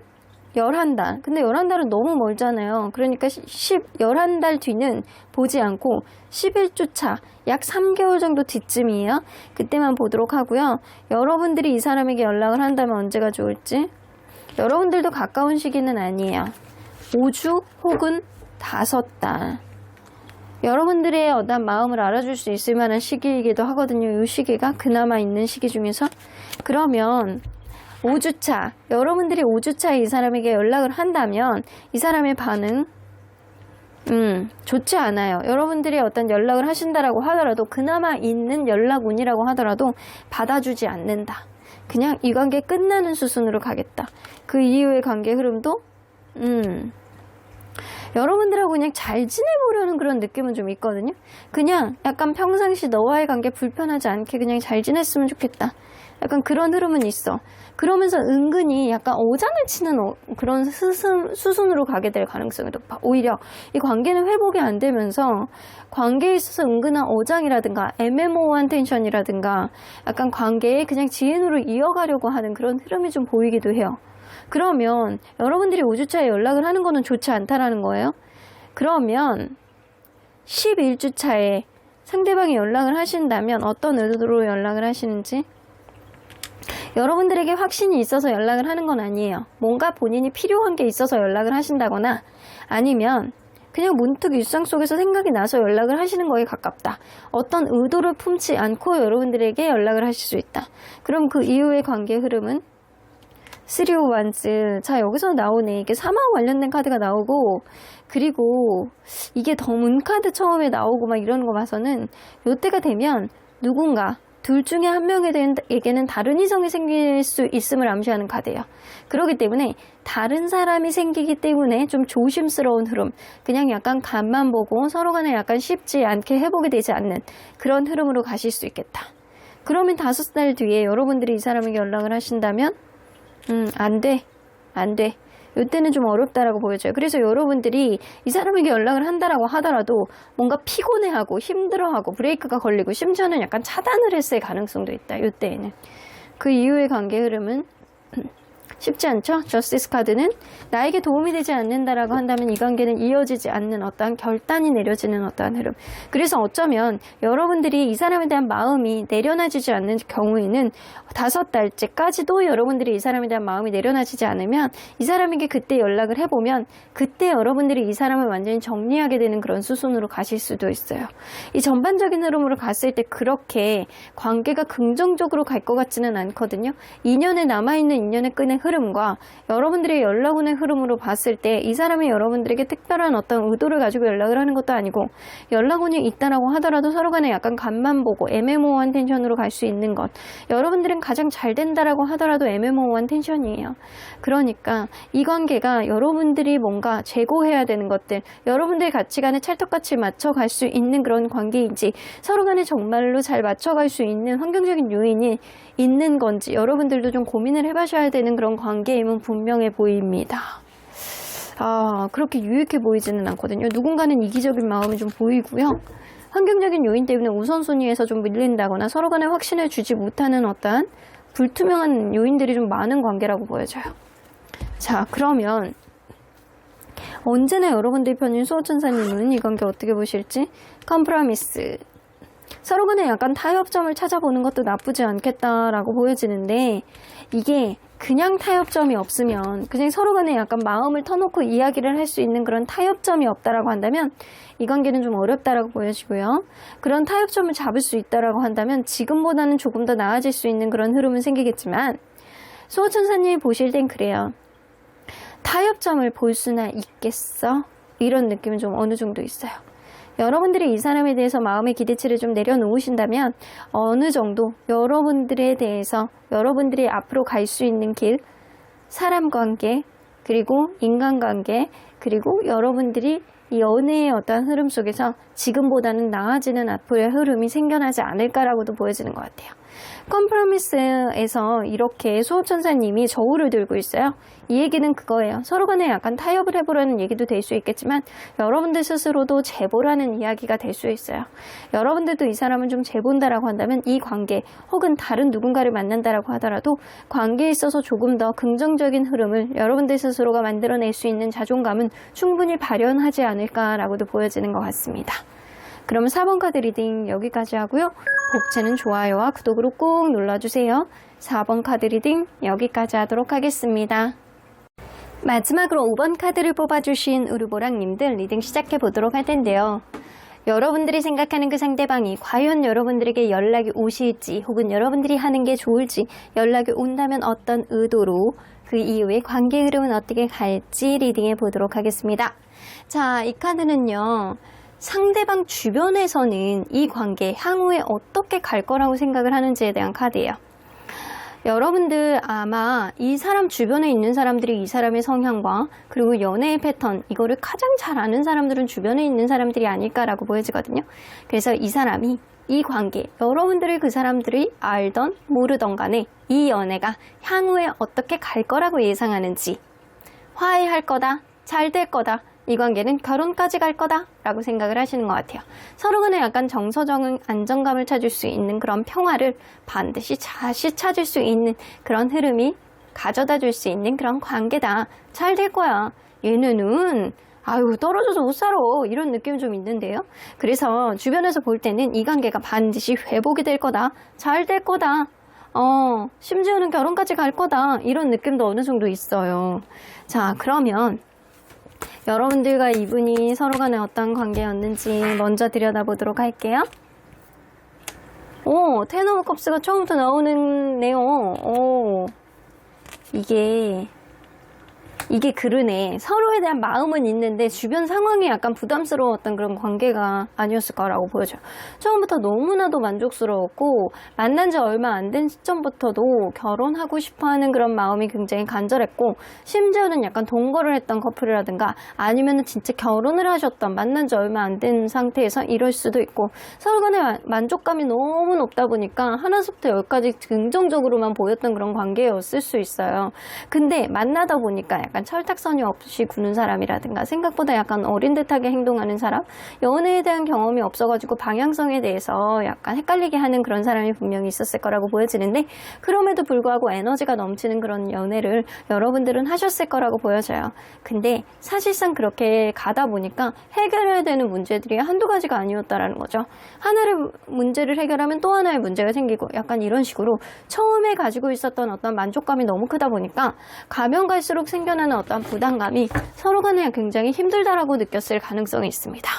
11달. 근데 11달은 너무 멀잖아요. 그러니까 11달 뒤는 보지 않고 11주 차, 약 3개월 정도 뒤쯤이에요. 그때만 보도록 하고요. 여러분들이 이 사람에게 연락을 한다면 언제가 좋을지. 여러분들도 가까운 시기는 아니에요. 5주 혹은 5달. 여러분들의 어떤 마음을 알아줄 수 있을 만한 시기이기도 하거든요. 이 시기가 그나마 있는 시기 중에서. 그러면 5주차, 여러분들이 5주차에 이 사람에게 연락을 한다면 이 사람의 반응 좋지 않아요. 여러분들이 어떤 연락을 하신다라고 하더라도 그나마 있는 연락운이라고 하더라도 받아주지 않는다. 그냥 이 관계 끝나는 수순으로 가겠다. 그 이후의 관계 흐름도 여러분들하고 그냥 잘 지내보려는 그런 느낌은 좀 있거든요. 그냥 약간 평상시 너와의 관계 불편하지 않게 그냥 잘 지냈으면 좋겠다. 약간 그런 흐름은 있어. 그러면서 은근히 약간 오장을 치는 그런 수순으로 가게 될 가능성이 높아. 오히려 이 관계는 회복이 안 되면서 관계에 있어서 은근한 오장이라든가 애매모호한 텐션이라든가 약간 관계에 그냥 지인으로 이어가려고 하는 그런 흐름이 좀 보이기도 해요. 그러면 여러분들이 5주차에 연락을 하는 거는 좋지 않다라는 거예요. 그러면 11주차에 상대방이 연락을 하신다면 어떤 의도로 연락을 하시는지. 여러분들에게 확신이 있어서 연락을 하는 건 아니에요. 뭔가 본인이 필요한 게 있어서 연락을 하신다거나 아니면 그냥 문득 일상 속에서 생각이 나서 연락을 하시는 거에 가깝다. 어떤 의도를 품지 않고 여러분들에게 연락을 하실 수 있다. 그럼 그 이후의 관계 흐름은 3 of Wands. 자, 여기서 나오네. 이게 사마와 관련된 카드가 나오고, 그리고 이게 더 문카드 처음에 나오고 막 이러는 거 봐서는 요때가 되면 누군가 둘 중에 한 명에게는 다른 이성이 생길 수 있음을 암시하는 카드예요. 그렇기 때문에 다른 사람이 생기기 때문에 좀 조심스러운 흐름, 그냥 약간 간만 보고 서로 간에 약간 쉽지 않게 회복이 되지 않는 그런 흐름으로 가실 수 있겠다. 그러면 5달 뒤에 여러분들이 이 사람에게 연락을 하신다면 안 돼. 이때는 좀 어렵다라고 보여져요. 그래서 여러분들이 이 사람에게 연락을 한다라고 하더라도 뭔가 피곤해하고 힘들어하고 브레이크가 걸리고 심지어는 약간 차단을 했을 가능성도 있다. 이때에는. 그 이후의 관계 흐름은 쉽지 않죠? 저스티스 카드는 나에게 도움이 되지 않는다라고 한다면 이 관계는 이어지지 않는 어떠한 결단이 내려지는 어떠한 흐름. 그래서 어쩌면 여러분들이 이 사람에 대한 마음이 내려놔지지 않는 경우에는 5달째까지도 여러분들이 이 사람에 대한 마음이 내려놔지지 않으면 이 사람에게 그때 연락을 해보면 그때 여러분들이 이 사람을 완전히 정리하게 되는 그런 수순으로 가실 수도 있어요. 이 전반적인 흐름으로 갔을 때 그렇게 관계가 긍정적으로 갈 것 같지는 않거든요. 2년에 남아있는 인연의 끈의 흐름과 여러분들의 연락운의 흐름으로 봤을 때 이 사람이 여러분들에게 특별한 어떤 의도를 가지고 연락을 하는 것도 아니고 연락운이 있다라고 하더라도 서로 간에 약간 간만 보고 애매모호한 텐션으로 갈 수 있는 것. 여러분들은 가장 잘 된다라고 하더라도 애매모호한 텐션이에요. 그러니까 이 관계가 여러분들이 뭔가 제고해야 되는 것들, 여러분들의 가치관에 찰떡같이 맞춰갈 수 있는 그런 관계인지 서로 간에 정말로 잘 맞춰갈 수 있는 환경적인 요인이 있는 건지 여러분들도 좀 고민을 해보셔야 되는 그런 관계임은 분명해 보입니다. 그렇게 유익해 보이지는 않거든요. 누군가는 이기적인 마음이 좀 보이고요. 환경적인 요인 때문에 우선순위에서 좀 밀린다거나 서로 간에 확신을 주지 못하는 어떠한 불투명한 요인들이 좀 많은 관계라고 보여져요. 자, 그러면 언제나 여러분들 편인 수호천사님은 이 관계 어떻게 보실지. 컴프라미스. 서로 간에 약간 타협점을 찾아보는 것도 나쁘지 않겠다라고 보여지는데 이게 그냥 타협점이 없으면, 그냥 서로 간에 약간 마음을 터놓고 이야기를 할 수 있는 그런 타협점이 없다라고 한다면 이 관계는 좀 어렵다라고 보여지고요. 그런 타협점을 잡을 수 있다라고 한다면 지금보다는 조금 더 나아질 수 있는 그런 흐름은 생기겠지만, 수호천사님이 보실 땐 그래요. 타협점을 볼 수나 있겠어? 이런 느낌은 좀 어느 정도 있어요. 여러분들이 이 사람에 대해서 마음의 기대치를 좀 내려놓으신다면 어느 정도 여러분들에 대해서 여러분들이 앞으로 갈 수 있는 길, 사람 관계, 그리고 인간관계, 그리고 여러분들이 이 연애의 어떤 흐름 속에서 지금보다는 나아지는 앞으로의 흐름이 생겨나지 않을까라고도 보여지는 것 같아요. 컴프로미스에서 이렇게 수호천사님이 저울을 들고 있어요. 이 얘기는 그거예요. 서로 간에 약간 타협을 해보라는 얘기도 될 수 있겠지만 여러분들 스스로도 재보라는 이야기가 될 수 있어요. 여러분들도 이 사람을 좀 재본다라고 한다면 이 관계 혹은 다른 누군가를 만난다라고 하더라도 관계에 있어서 조금 더 긍정적인 흐름을 여러분들 스스로가 만들어낼 수 있는 자존감은 충분히 발현하지 않을까라고도 보여지는 것 같습니다. 그럼 4번 카드 리딩 여기까지 하고요. 복채는 좋아요와 구독으로 꼭 눌러주세요. 4번 카드 리딩 여기까지 하도록 하겠습니다. 마지막으로 5번 카드를 뽑아주신 우르보랑님들 리딩 시작해 보도록 할 텐데요. 여러분들이 생각하는 그 상대방이 과연 여러분들에게 연락이 오실지 혹은 여러분들이 하는 게 좋을지, 연락이 온다면 어떤 의도로, 그 이후에 관계 흐름은 어떻게 갈지 리딩해 보도록 하겠습니다. 자, 이 카드는요. 상대방 주변에서는 이 관계 향후에 어떻게 갈 거라고 생각을 하는지에 대한 카드예요. 여러분들 아마 이 사람 주변에 있는 사람들이 이 사람의 성향과 그리고 연애의 패턴, 이거를 가장 잘 아는 사람들은 주변에 있는 사람들이 아닐까라고 보여지거든요. 그래서 이 사람이 이 관계, 여러분들을 그 사람들이 알던 모르던 간에 이 연애가 향후에 어떻게 갈 거라고 예상하는지, 화해할 거다, 잘 될 거다, 이 관계는 결혼까지 갈 거다 라고 생각을 하시는 것 같아요. 서로 간에 약간 정서적인 안정감을 찾을 수 있는 그런 평화를 반드시 다시 찾을 수 있는 그런 흐름이 가져다 줄 수 있는 그런 관계다. 잘 될 거야. 얘네는 아유 떨어져서 못 살아, 이런 느낌이 좀 있는데요. 그래서 주변에서 볼 때는 이 관계가 반드시 회복이 될 거다, 잘 될 거다, 심지어는 결혼까지 갈 거다, 이런 느낌도 어느 정도 있어요. 자, 그러면 여러분들과 이분이 서로 간에 어떤 관계였는지 먼저 들여다보도록 할게요. 오, 텐 오브 컵스가 처음부터 나오네요. 오, 이게 그러네. 서로에 대한 마음은 있는데 주변 상황이 약간 부담스러웠던 그런 관계가 아니었을까라고 보여져요. 처음부터 너무나도 만족스러웠고 만난 지 얼마 안 된 시점부터도 결혼하고 싶어하는 그런 마음이 굉장히 간절했고, 심지어는 약간 동거를 했던 커플이라든가 아니면 진짜 결혼을 하셨던, 만난 지 얼마 안 된 상태에서 이럴 수도 있고, 서로 간의 만족감이 너무 높다 보니까 하나부터 열까지 긍정적으로만 보였던 그런 관계였을 수 있어요. 근데 만나다 보니까 약간 철딱선이 없이 구는 사람이라든가 생각보다 약간 어린 듯하게 행동하는 사람, 연애에 대한 경험이 없어가지고 방향성에 대해서 약간 헷갈리게 하는 그런 사람이 분명히 있었을 거라고 보여지는데, 그럼에도 불구하고 에너지가 넘치는 그런 연애를 여러분들은 하셨을 거라고 보여져요. 근데 사실상 그렇게 가다 보니까 해결해야 되는 문제들이 한두 가지가 아니었다라는 거죠. 하나의 문제를 해결하면 또 하나의 문제가 생기고, 약간 이런 식으로 처음에 가지고 있었던 어떤 만족감이 너무 크다 보니까 가면 갈수록 생겨나는 어떤 부담감이 서로 간에 굉장히 힘들다라고 느꼈을 가능성이 있습니다.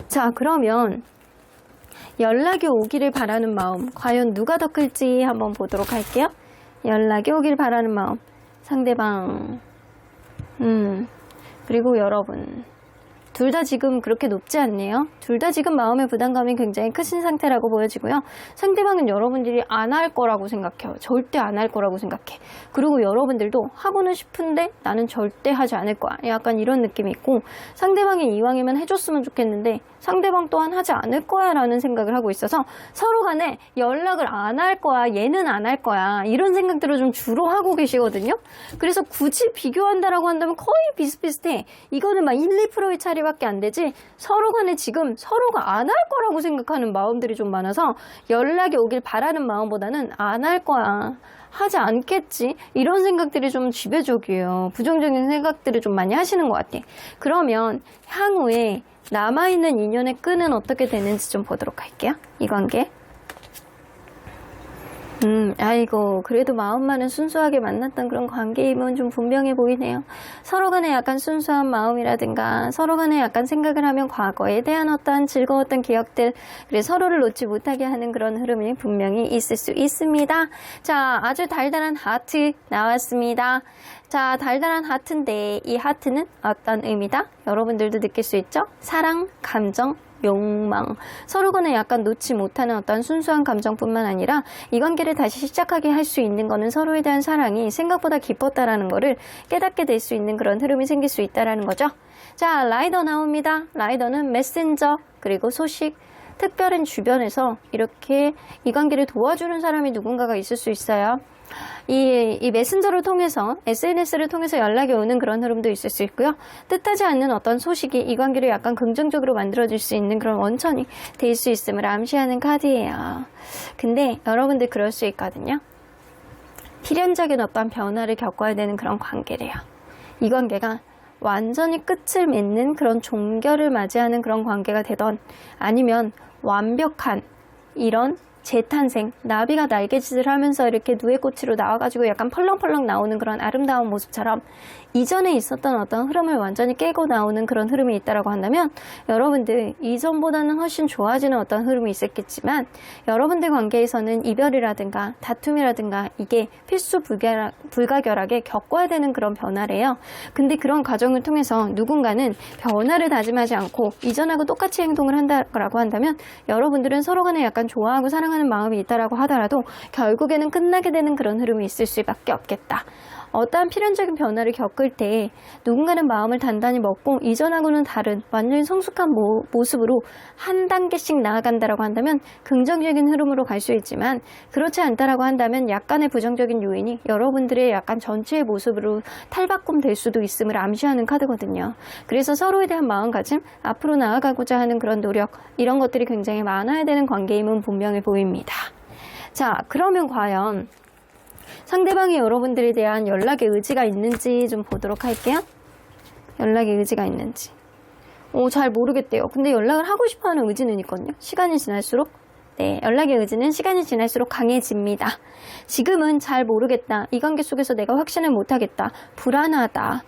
자, 그러면 연락이 오기를 바라는 마음, 과연 누가 더 클지 한번 보도록 할게요. 연락이 오길 바라는 마음, 상대방, 그리고 여러분, 둘 다 지금 그렇게 높지 않네요. 둘 다 지금 마음의 부담감이 굉장히 크신 상태라고 보여지고요. 상대방은 여러분들이 안 할 거라고 생각해요. 절대 안 할 거라고 생각해. 그리고 여러분들도 하고는 싶은데 나는 절대 하지 않을 거야, 약간 이런 느낌이 있고, 상대방이 이왕이면 해줬으면 좋겠는데 상대방 또한 하지 않을 거야 라는 생각을 하고 있어서 서로 간에 연락을 안 할 거야, 얘는 안 할 거야, 이런 생각들을 좀 주로 하고 계시거든요. 그래서 굳이 비교한다라고 한다면 거의 비슷비슷해. 이거는 막 1, 2%의 차이밖에 안 되지, 서로 간에 지금 서로가 안 할 거라고 생각하는 마음들이 좀 많아서 연락이 오길 바라는 마음보다는 안 할 거야, 하지 않겠지, 이런 생각들이 좀 지배적이에요. 부정적인 생각들을 좀 많이 하시는 것 같아. 그러면 향후에 남아있는 인연의 끈은 어떻게 되는지 좀 보도록 할게요. 이 관계. 아이고, 그래도 마음만은 순수하게 만났던 그런 관계임은 좀 분명해 보이네요. 서로 간에 약간 순수한 마음이라든가, 서로 간에 약간 생각을 하면 과거에 대한 어떤 즐거웠던 기억들, 그래서 서로를 놓지 못하게 하는 그런 흐름이 분명히 있을 수 있습니다. 자, 아주 달달한 하트 나왔습니다. 자, 달달한 하트인데, 이 하트는 어떤 의미다? 여러분들도 느낄 수 있죠? 사랑, 감정, 욕망, 서로 간에 약간 놓지 못하는 어떤 순수한 감정뿐만 아니라 이 관계를 다시 시작하게 할 수 있는 거는 서로에 대한 사랑이 생각보다 깊었다라는 거를 깨닫게 될 수 있는 그런 흐름이 생길 수 있다라는 거죠. 자, 라이더 나옵니다. 라이더는 메신저, 그리고 소식, 특별한 주변에서 이렇게 이 관계를 도와주는 사람이 누군가가 있을 수 있어요. 이 메신저를 통해서, SNS를 통해서 연락이 오는 그런 흐름도 있을 수 있고요. 뜻하지 않는 어떤 소식이 이 관계를 약간 긍정적으로 만들어줄 수 있는 그런 원천이 될 수 있음을 암시하는 카드예요. 근데 여러분들 그럴 수 있거든요. 필연적인 어떤 변화를 겪어야 되는 그런 관계래요. 이 관계가 완전히 끝을 맺는 그런 종결을 맞이하는 그런 관계가 되던, 아니면 완벽한 이런 재탄생, 나비가 날개짓을 하면서 이렇게 누에꽃으로 나와가지고 약간 펄렁펄렁 나오는 그런 아름다운 모습처럼 이전에 있었던 어떤 흐름을 완전히 깨고 나오는 그런 흐름이 있다라고 한다면, 여러분들 이전보다는 훨씬 좋아지는 어떤 흐름이 있었겠지만, 여러분들 관계에서는 이별이라든가 다툼이라든가 이게 필수 불가결하게 겪어야 되는 그런 변화래요. 근데 그런 과정을 통해서 누군가는 변화를 다짐하지 않고 이전하고 똑같이 행동을 한다라고 한다면, 여러분들은 서로 간에 약간 좋아하고 사랑하는 마음이 있다라고 하더라도 결국에는 끝나게 되는 그런 흐름이 있을 수밖에 없겠다. 어떠한 필연적인 변화를 겪을 때 누군가는 마음을 단단히 먹고 이전하고는 다른 완전히 성숙한 모습으로 한 단계씩 나아간다라고 한다면 긍정적인 흐름으로 갈 수 있지만, 그렇지 않다라고 한다면 약간의 부정적인 요인이 여러분들의 약간 전체의 모습으로 탈바꿈될 수도 있음을 암시하는 카드거든요. 그래서 서로에 대한 마음가짐, 앞으로 나아가고자 하는 그런 노력, 이런 것들이 굉장히 많아야 되는 관계임은 분명해 보입니다. 자, 그러면 과연 상대방이 여러분들에 대한 연락의 의지가 있는지 좀 보도록 할게요. 연락의 의지가 있는지. 잘 모르겠대요. 근데 연락을 하고 싶어하는 의지는 있거든요. 시간이 지날수록. 네, 연락의 의지는 시간이 지날수록 강해집니다. 지금은 잘 모르겠다. 이 관계 속에서 내가 확신을 못하겠다. 불안하다.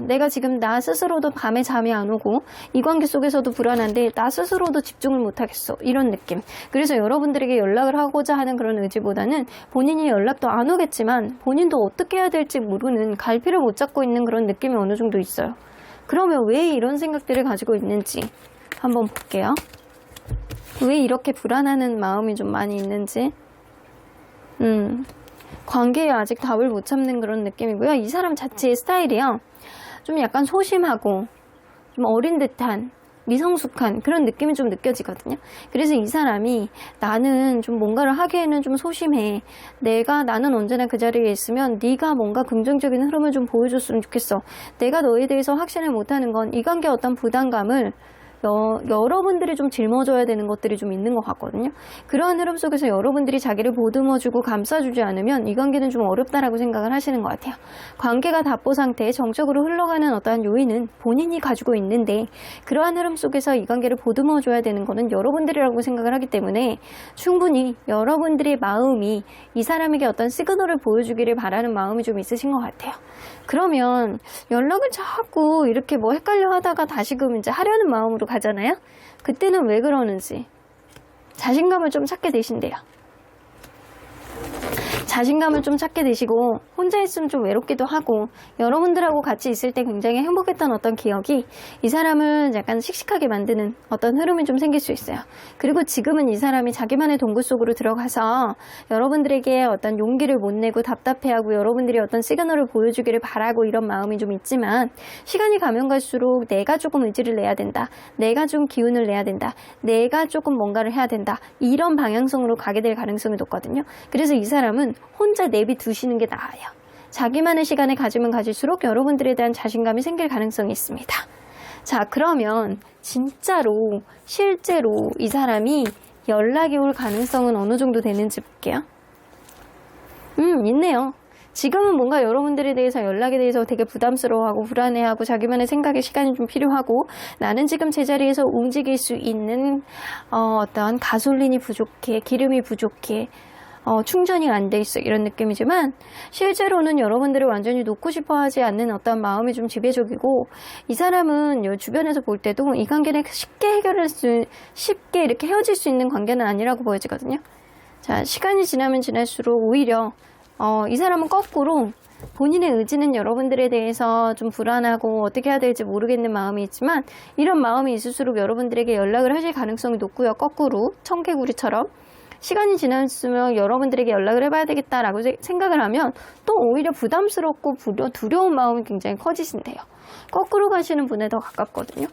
내가 지금 나 스스로도 밤에 잠이 안 오고 이 관계 속에서도 불안한데 나 스스로도 집중을 못하겠어, 이런 느낌. 그래서 여러분들에게 연락을 하고자 하는 그런 의지보다는 본인이 연락도 안 오겠지만 본인도 어떻게 해야 될지 모르는, 갈피를 못 잡고 있는 그런 느낌이 어느 정도 있어요. 그러면 왜 이런 생각들을 가지고 있는지 한번 볼게요. 왜 이렇게 불안하는 마음이 좀 많이 있는지. 관계에 아직 답을 못 찾는 그런 느낌이고요. 이 사람 자체의 스타일이요, 좀 약간 소심하고 좀 어린 듯한 미성숙한 그런 느낌이 좀 느껴지거든요. 그래서 이 사람이 나는 좀 뭔가를 하기에는 좀 소심해. 나는 언제나 그 자리에 있으면 네가 뭔가 긍정적인 흐름을 좀 보여줬으면 좋겠어. 내가 너에 대해서 확신을 못하는 건 이 관계의 어떤 부담감을 여러분들이 좀 짊어져야 되는 것들이 좀 있는 것 같거든요. 그러한 흐름 속에서 여러분들이 자기를 보듬어주고 감싸주지 않으면 이 관계는 좀 어렵다라고 생각을 하시는 것 같아요. 관계가 답보 상태에 정적으로 흘러가는 어떠한 요인은 본인이 가지고 있는데, 그러한 흐름 속에서 이 관계를 보듬어줘야 되는 거는 여러분들이라고 생각을 하기 때문에 충분히 여러분들의 마음이 이 사람에게 어떤 시그널을 보여주기를 바라는 마음이 좀 있으신 것 같아요. 그러면 연락을 자꾸 이렇게 헷갈려 하다가 다시금 이제 하려는 마음으로 가잖아요. 그때는 왜 그러는지 자신감을 좀 찾게 되신대요. 자신감을 좀 찾게 되시고 혼자 있으면 좀 외롭기도 하고, 여러분들하고 같이 있을 때 굉장히 행복했던 어떤 기억이 이 사람을 약간 씩씩하게 만드는 어떤 흐름이 좀 생길 수 있어요. 그리고 지금은 이 사람이 자기만의 동굴 속으로 들어가서 여러분들에게 어떤 용기를 못 내고 답답해하고 여러분들이 어떤 시그널을 보여주기를 바라고 이런 마음이 좀 있지만, 시간이 가면 갈수록 내가 조금 의지를 내야 된다, 내가 좀 기운을 내야 된다, 내가 조금 뭔가를 해야 된다, 이런 방향성으로 가게 될 가능성이 높거든요. 그래서 이 사람은 혼자 내비두시는 게 나아요. 자기만의 시간을 가지면 가질수록 여러분들에 대한 자신감이 생길 가능성이 있습니다. 자, 그러면 진짜로 실제로 이 사람이 연락이 올 가능성은 어느 정도 되는지 볼게요. 있네요. 지금은 뭔가 여러분들에 대해서, 연락에 대해서 되게 부담스러워하고 불안해하고 자기만의 생각에 시간이 좀 필요하고, 나는 지금 제자리에서 움직일 수 있는 어떤 가솔린이 부족해, 기름이 부족해, 충전이 안 돼 있어 이런 느낌이지만 실제로는 여러분들이 완전히 놓고 싶어 하지 않는 어떤 마음이 좀 지배적이고 이 사람은 주변에서 볼 때도 이 관계는 쉽게 이렇게 헤어질 수 있는 관계는 아니라고 보여지거든요. 자, 시간이 지나면 지날수록 오히려 이 사람은 거꾸로 본인의 의지는 여러분들에 대해서 좀 불안하고 어떻게 해야 될지 모르겠는 마음이 있지만 이런 마음이 있을수록 여러분들에게 연락을 하실 가능성이 높고요. 거꾸로 청개구리처럼 시간이 지났으면 여러분들에게 연락을 해봐야 되겠다라고 생각을 하면 또 오히려 부담스럽고 두려운 마음이 굉장히 커지신대요. 거꾸로 가시는 분에 더 가깝거든요.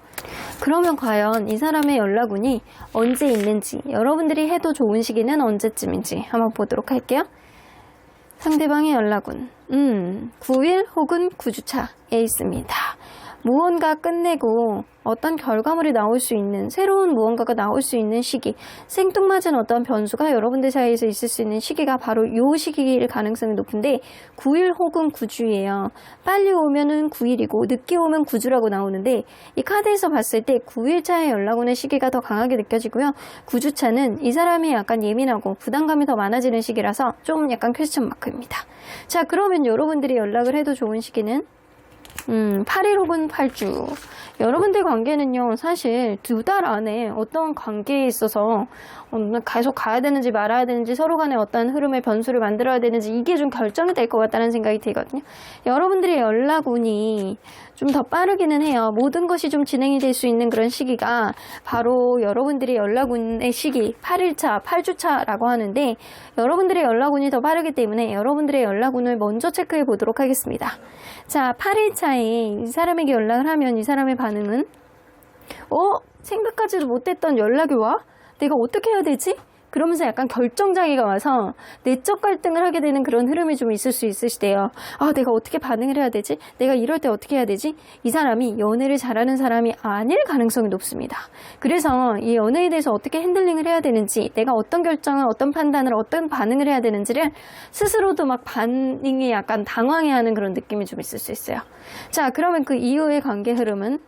그러면 과연 이 사람의 연락운이 언제 있는지, 여러분들이 해도 좋은 시기는 언제쯤인지 한번 보도록 할게요. 상대방의 연락운 9일 혹은 9주차에 있습니다. 무언가 끝내고 어떤 결과물이 나올 수 있는, 새로운 무언가가 나올 수 있는 시기, 생뚱맞은 어떤 변수가 여러분들 사이에서 있을 수 있는 시기가 바로 이 시기일 가능성이 높은데 9일 혹은 9주예요. 빨리 오면은 9일이고 늦게 오면 9주라고 나오는데 이 카드에서 봤을 때 9일차의 연락 오는 시기가 더 강하게 느껴지고요. 9주차는 이 사람이 약간 예민하고 부담감이 더 많아지는 시기라서 좀 약간 퀘스천 마크입니다. 자, 그러면 여러분들이 연락을 해도 좋은 시기는 8일 혹은 8주. 여러분들 관계는요, 사실 2달 안에 어떤 관계에 있어서 계속 가야 되는지 말아야 되는지 서로 간에 어떤 흐름의 변수를 만들어야 되는지 이게 좀 결정이 될 것 같다는 생각이 들거든요. 여러분들의 연락운이 좀 더 빠르기는 해요. 모든 것이 좀 진행이 될 수 있는 그런 시기가 바로 여러분들의 연락운의 시기 8일차, 8주차라고 하는데 여러분들의 연락운이 더 빠르기 때문에 여러분들의 연락운을 먼저 체크해 보도록 하겠습니다. 자, 8일차에 이 사람에게 연락을 하면 이 사람의 반응은 생각하지도 못했던 연락이 와? 내가 어떻게 해야 되지? 그러면서 약간 결정장애가 와서 내적 갈등을 하게 되는 그런 흐름이 좀 있을 수 있으시대요. 내가 어떻게 반응을 해야 되지? 내가 이럴 때 어떻게 해야 되지? 이 사람이 연애를 잘하는 사람이 아닐 가능성이 높습니다. 그래서 이 연애에 대해서 어떻게 핸들링을 해야 되는지, 내가 어떤 결정을, 어떤 판단을, 어떤 반응을 해야 되는지를 스스로도 막 반응이 약간 당황해하는 그런 느낌이 좀 있을 수 있어요. 자, 그러면 그 이후의 관계 흐름은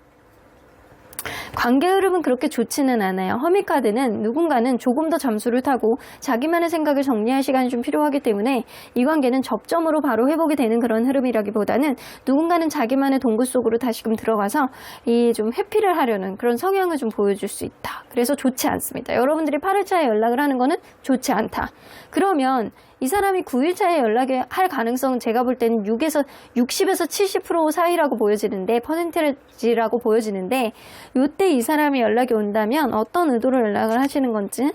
그렇게 좋지는 않아요. 허미카드는 누군가는 조금 더 잠수를 타고 자기만의 생각을 정리할 시간이 좀 필요하기 때문에 이 관계는 접점으로 바로 회복이 되는 그런 흐름이라기보다는 누군가는 자기만의 동굴 속으로 다시금 들어가서 이 좀 회피를 하려는 그런 성향을 좀 보여줄 수 있다. 그래서 좋지 않습니다. 여러분들이 8일차에 연락을 하는 거는 좋지 않다. 그러면 이 사람이 9일차에 연락을 할 가능성은 제가 볼 때는 60에서 70% 사이라고 보여지는데, 퍼센테이지라고 보여지는데, 요때 이 사람이 연락이 온다면 어떤 의도로 연락을 하시는 건지,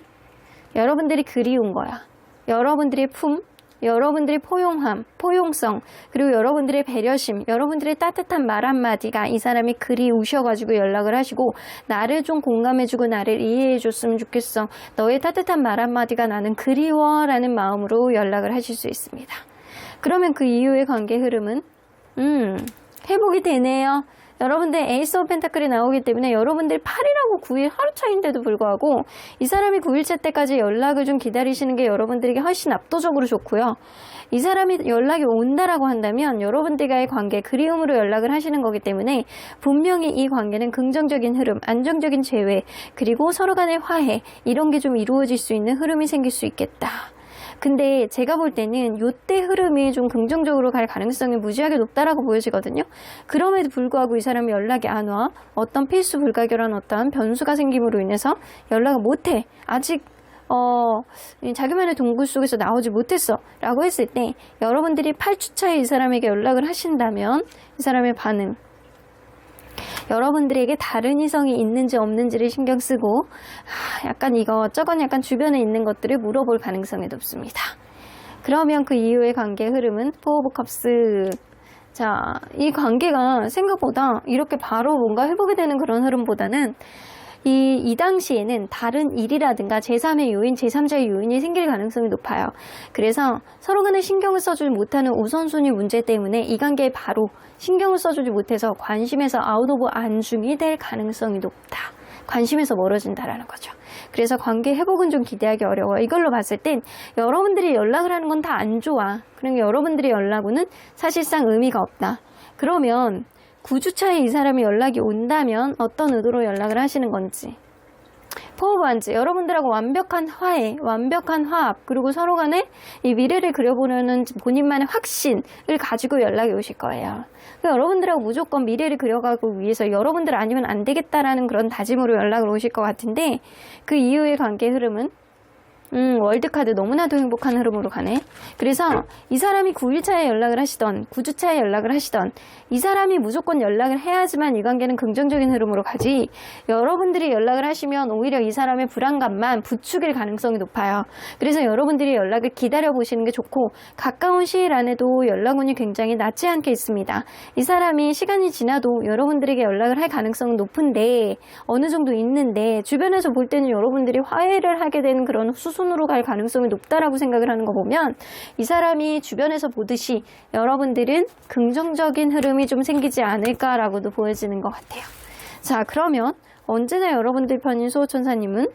여러분들이 그리운 거야. 여러분들의 여러분들의 포용함, 포용성, 그리고 여러분들의 배려심, 여러분들의 따뜻한 말 한마디가 이 사람이 그리우셔가지고 연락을 하시고 나를 좀 공감해주고 나를 이해해줬으면 좋겠어. 너의 따뜻한 말 한마디가 나는 그리워라는 마음으로 연락을 하실 수 있습니다. 그러면 그 이후의 관계 흐름은 회복이 되네요. 여러분들 에이스 오브 펜타클이 나오기 때문에 여러분들 8일하고 9일 하루 차이인데도 불구하고 이 사람이 9일차 때까지 연락을 좀 기다리시는 게 여러분들에게 훨씬 압도적으로 좋고요. 이 사람이 연락이 온다라고 한다면 여러분들과의 관계, 그리움으로 연락을 하시는 거기 때문에 분명히 이 관계는 긍정적인 흐름, 안정적인 재회, 그리고 서로 간의 화해, 이런 게 좀 이루어질 수 있는 흐름이 생길 수 있겠다. 근데 제가 볼 때는 요때 흐름이 좀 긍정적으로 갈 가능성이 무지하게 높다라고 보여지거든요. 그럼에도 불구하고 이 사람이 연락이 안 와. 어떤 필수 불가결한 어떤 변수가 생김으로 인해서 연락을 못해. 아직 자기만의 동굴 속에서 나오지 못했어 라고 했을 때 여러분들이 8주차에 이 사람에게 연락을 하신다면 이 사람의 반응, 여러분들에게 다른 이성이 있는지 없는지를 신경 쓰고 약간 이것저것 약간 주변에 있는 것들을 물어볼 가능성이 높습니다. 그러면 그 이후의 관계 흐름은 포 오브 컵스. 자, 이 관계가 생각보다 이렇게 바로 뭔가 회복이 되는 그런 흐름보다는 이 당시에는 다른 일이라든가 제3의 요인, 제3자의 요인이 생길 가능성이 높아요. 그래서 서로 간에 신경을 써주지 못하는 우선순위 문제 때문에 이 관계에 바로 신경을 써주지 못해서 관심에서 아웃 오브 안중이 될 가능성이 높다. 관심에서 멀어진다라는 거죠. 그래서 관계 회복은 좀 기대하기 어려워요. 이걸로 봤을 땐 여러분들이 연락을 하는 건 다 안 좋아. 그러니까 여러분들의 연락은 사실상 의미가 없다. 그러면 9주차에 이 사람이 연락이 온다면 어떤 의도로 연락을 하시는 건지. 포브안즈, 여러분들하고 완벽한 화해, 완벽한 화합, 그리고 서로 간에 이 미래를 그려보려는 본인만의 확신을 가지고 연락이 오실 거예요. 여러분들하고 무조건 미래를 그려가기 위해서 여러분들 아니면 안 되겠다라는 그런 다짐으로 연락을 오실 것 같은데, 그 이후의 관계 흐름은 월드카드 너무나도 행복한 흐름으로 가네. 그래서 이 사람이 9일차에 연락을 하시던 9주차에 연락을 하시던 이 사람이 무조건 연락을 해야지만 이 관계는 긍정적인 흐름으로 가지, 여러분들이 연락을 하시면 오히려 이 사람의 불안감만 부추길 가능성이 높아요. 그래서 여러분들이 연락을 기다려 보시는 게 좋고, 가까운 시일 안에도 연락운이 굉장히 낮지 않게 있습니다. 이 사람이 시간이 지나도 여러분들에게 연락을 할 가능성은 높은데, 어느 정도 있는데, 주변에서 볼 때는 여러분들이 화해를 하게 되는 그런 수순으로 갈 가능성이 높다라고 생각을 하는 거 보면, 이 사람이 주변에서 보듯이 여러분들은 긍정적인 흐름이 좀 생기지 않을까라고도 보여지는 것 같아요. 자, 그러면 언제나 여러분들 편인 수호천사님은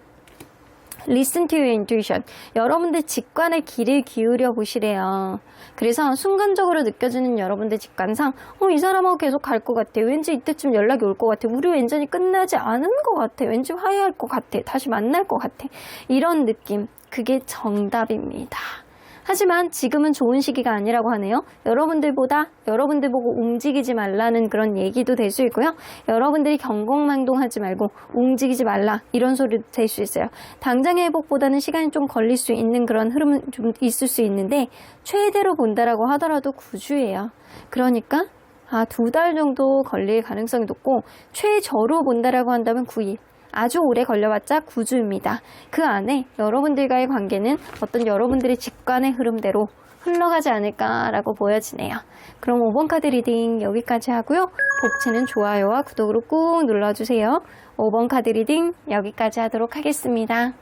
Listen to your intuition. 여러분들 직관에 귀를 기울여 보시래요. 그래서 순간적으로 느껴지는 여러분들 직관상 이 사람하고 계속 갈 것 같아. 왠지 이때쯤 연락이 올 것 같아. 우리 완전히 끝나지 않은 것 같아. 왠지 화해할 것 같아. 다시 만날 것 같아. 이런 느낌. 그게 정답입니다. 하지만 지금은 좋은 시기가 아니라고 하네요. 여러분들 보고 움직이지 말라는 그런 얘기도 될 수 있고요. 여러분들이 경공망동하지 말고 움직이지 말라, 이런 소리도 될 수 있어요. 당장의 회복보다는 시간이 좀 걸릴 수 있는 그런 흐름은 좀 있을 수 있는데, 최대로 본다라고 하더라도 9주예요. 그러니까 2달 정도 걸릴 가능성이 높고, 최저로 본다라고 한다면 9일. 아주 오래 걸려봤자 9주입니다. 그 안에 여러분들과의 관계는 어떤 여러분들의 직관의 흐름대로 흘러가지 않을까라고 보여지네요. 그럼 5번 카드 리딩 여기까지 하고요. 복채는 좋아요와 구독으로 꾹 눌러주세요. 5번 카드 리딩 여기까지 하도록 하겠습니다.